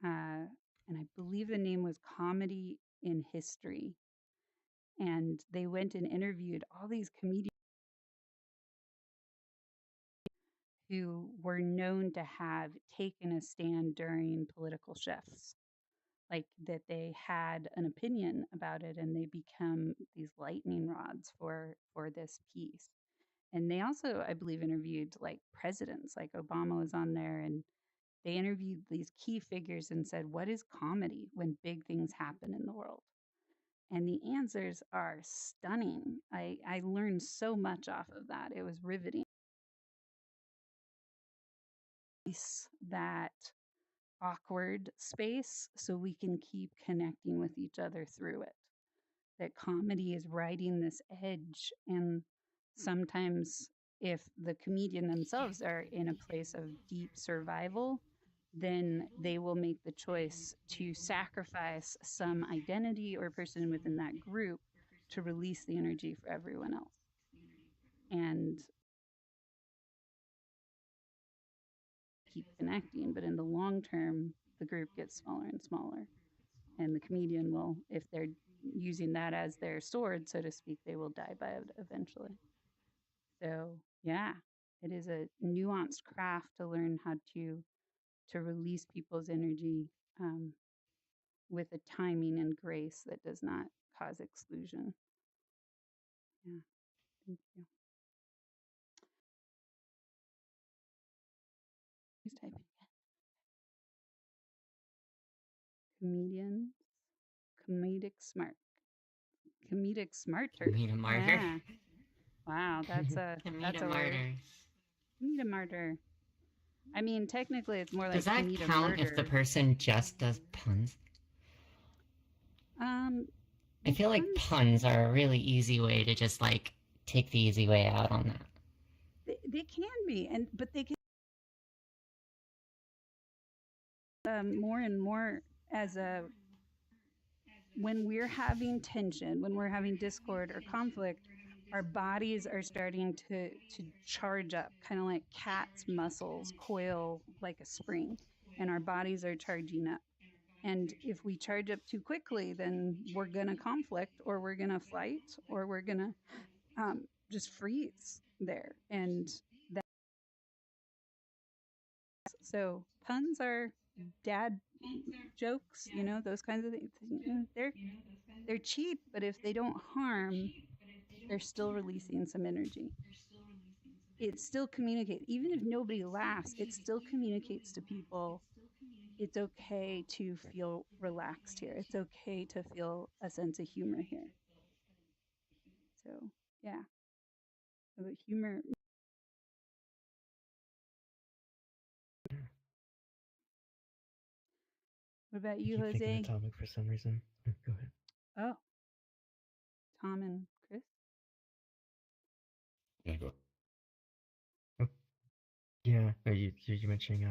A: and I believe the name was Comedy in History. And they went and interviewed all these comedians who were known to have taken a stand during political shifts, like that they had an opinion about it and they become these lightning rods for this piece. And they also, I believe, interviewed like presidents, like Obama was on there, and they interviewed these key figures and said, "What is comedy when big things happen in the world?" And the answers are stunning. I learned so much off of that. It was riveting. That awkward space so we can keep connecting with each other through it. That comedy is riding this edge. And sometimes, if the comedian themselves are in a place of deep survival, then they will make the choice to sacrifice some identity or person within that group to release the energy for everyone else. And keep connecting. But in the long term, the group gets smaller and smaller. And the comedian will, if they're using that as their sword, so to speak, they will die by it eventually. So yeah, it is a nuanced craft to learn how to release people's energy with a timing and grace that does not cause exclusion. Yeah, thank you. Who's typing again? Comedic smarter.
C: Meet a martyr.
A: Yeah. Wow, that's a
C: Comedic
A: word.
C: martyr.
A: Comedic martyr. I mean, technically, it's more like
C: Does that
A: comedic
C: count
A: murder.
C: if the person just does puns? I feel like puns are a really easy way to just like take the easy way out on that.
A: They can be, but they can more and more as a when we're having tension, when we're having discord or conflict, our bodies are starting to charge up, kind of like cats' muscles coil like a spring, and our bodies are charging up. And if we charge up too quickly, then we're gonna conflict, or we're gonna fight, or we're gonna just freeze there. And that, so puns are dad jokes, those kinds of things. They're cheap, but if they don't harm, they're still releasing some energy. It still communicates, even if nobody laughs, it still communicates to people. It's okay to feel relaxed here. It's okay to feel a sense of humor here. So, yeah. So humor. What about
B: I
A: you,
B: keep thinking
A: Jose?
B: atomic for some reason. Go ahead.
A: Oh, Tom and Chris.
E: Yeah, go.
B: Oh, yeah. No, you mentioning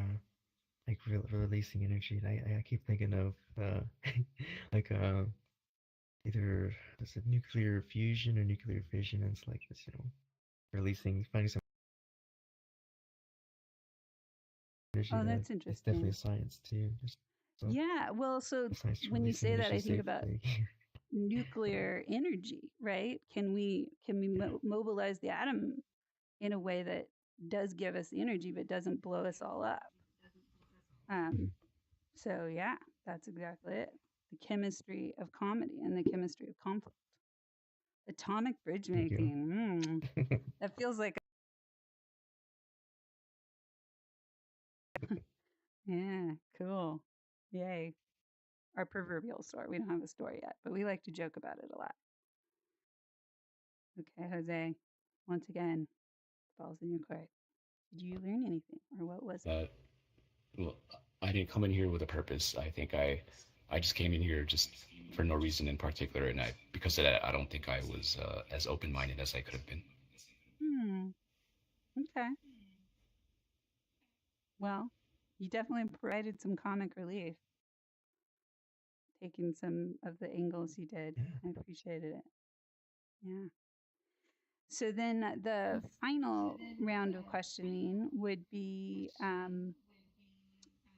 B: like releasing energy, and I keep thinking of like either is it nuclear fusion or nuclear fission? And it's like this, finding some energy
A: Oh,
B: that
A: that's
B: is definitely
A: interesting.
B: a science too. So
A: Yeah. Well, so
B: a science to
A: when you
B: releasing
A: say that, I
B: energy
A: think about
B: safely.
A: nuclear energy, right? Can we mobilize the atom in a way that does give us the energy but doesn't blow us all up?
B: Mhm.
A: So yeah, that's exactly it. The chemistry of comedy and the chemistry of conflict. Atomic bridge
B: Thank you.
A: making. That feels like yeah, cool. Yay. Our proverbial story. We don't have a story yet, but we like to joke about it a lot. Okay, Jose. Once again, the ball's in your court. Did you learn anything, or what was it?
E: Well, I didn't come in here with a purpose. I think I just came in here just for no reason in particular, and because of that, I don't think I was as open-minded as I could have been.
A: Okay. Well, you definitely provided some comic relief, taking some of the angles you did.
B: Yeah.
A: I appreciated it. Yeah. So then the final round of questioning would be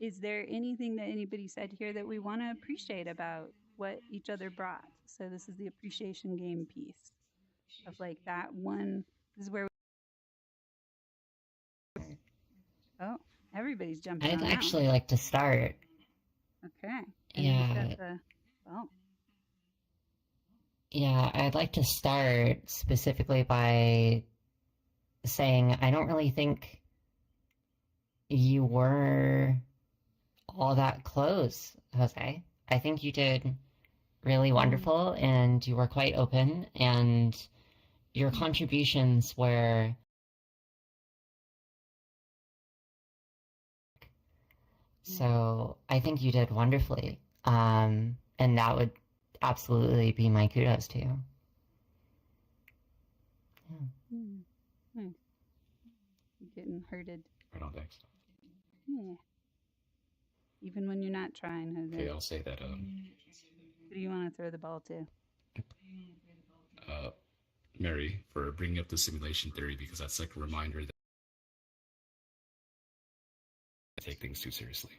A: is there anything that anybody said here that we want to appreciate about what each other brought? So this is the appreciation game piece of like that one. This is where oh, everybody's jumping
C: I'd
A: on that one.
C: actually like to start.
A: Okay. And
C: Yeah.
A: who's got the well?
C: Yeah, I'd like to start specifically by saying I don't really think you were all that close, Jose. I think you did really wonderful and you were quite open, and your contributions were so I think you did wonderfully. And that would absolutely be my kudos to you.
A: Nice. You're getting hurted.
E: Right on, thanks.
A: Yeah. Even when you're not trying, Jose.
E: Okay, I'll say that.
A: Who do you want to throw the ball to?
E: Mary, for bringing up the simulation theory, because that's like a reminder that I take things too seriously.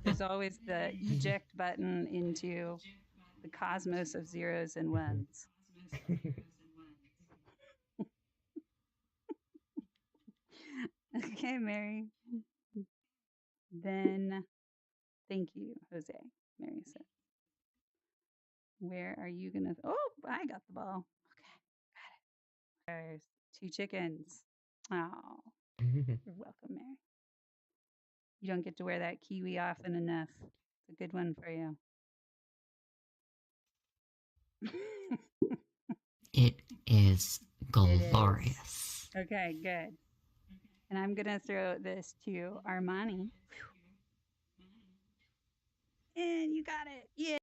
A: There's always the eject button into the cosmos of zeros and ones. Okay, Mary. Then thank you, Jose. Mary said. Where are you gonna oh, I got the ball. Okay, got it. There's 2 chickens. Oh, you're welcome, Mary. You don't get to wear that kiwi often enough. It's a good one for you.
C: It is glorious.
A: Okay, good. And I'm going to throw this to Armani. And you got it. Yeah.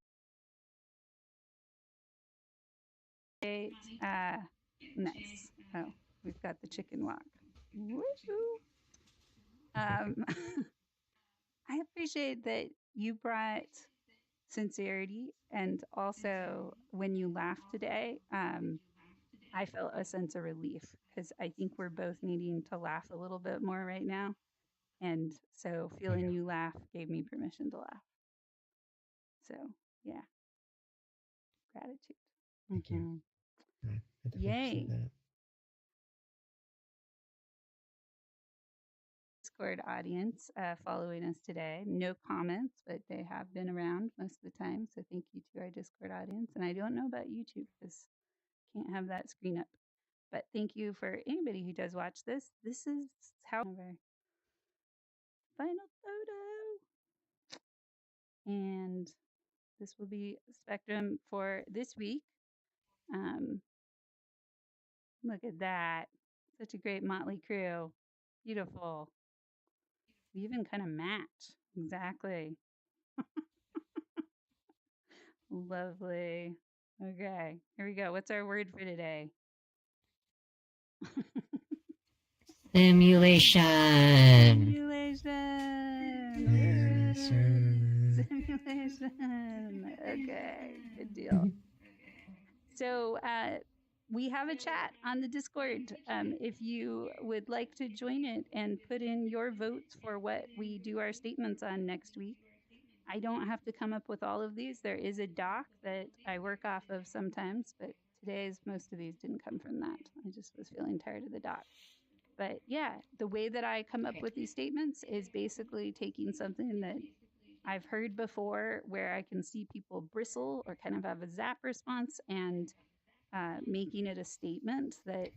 A: Nice. Oh, we've got the chicken walk. Woo-hoo. I appreciate that you brought sincerity, and also when you laughed today, I felt a sense of relief because I think we're both needing to laugh a little bit more right now. And so feeling you laugh gave me permission to laugh. So, yeah. Gratitude.
B: Thank you. I definitely
A: Yay.
B: appreciate that.
A: Discord audience following us today. No comments, but they have been around most of the time. So thank you to our Discord audience. And I don't know about YouTube because can't have that screen up. But thank you for anybody who does watch this. This is how our final photo. And this will be Spectrum for this week. Look at that. Such a great motley crew. Beautiful. We even kind of match. Exactly. Lovely. Okay, here we go. What's our word for today?
C: Simulation.
A: Simulation. Simulation. Okay, good deal. So we have a chat on the Discord. If you would like to join it and put in your votes for what we do our statements on next week, I don't have to come up with all of these. There is a doc that I work off of sometimes, but today's most of these didn't come from that. I just was feeling tired of the doc. But yeah, the way that I come up with these statements is basically taking something that I've heard before where I can see people bristle or kind of have a zap response and making it a statement that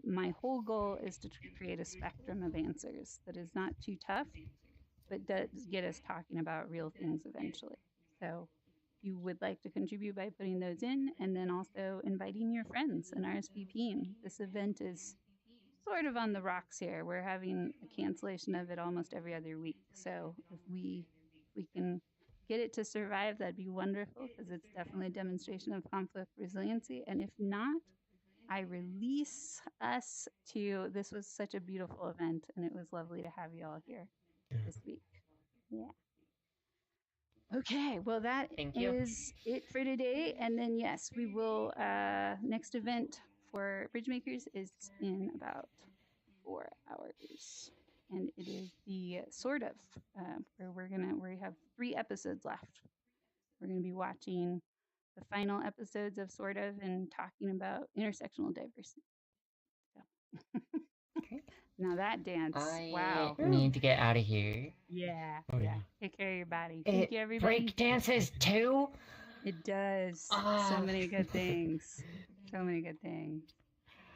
A: my whole goal is to create a spectrum of answers that is not too tough, but does get us talking about real things eventually. So if you would like to contribute by putting those in and then also inviting your friends and RSVPing. This event is sort of on the rocks here. We're having a cancellation of it almost every other week. So if we can get it to survive, that'd be wonderful because it's definitely a demonstration of conflict resiliency. And if not, I release us to this was such a beautiful event and it was lovely to have you all here this week. Yeah. Okay, well that is it for today. And then yes, we will next event for Bridgemakers is in about 4 hours. And it is the sort of where we have 3 episodes left. We're gonna be watching the final episodes of Sort of and talking about intersectional diversity. So now that dance. Wow.
C: I need to get out of here.
A: Yeah.
B: Oh,
A: yeah.
B: yeah.
A: Take care of your body. Thank you, everybody.
C: Break dances too?
A: It does. So many good things. So many good things.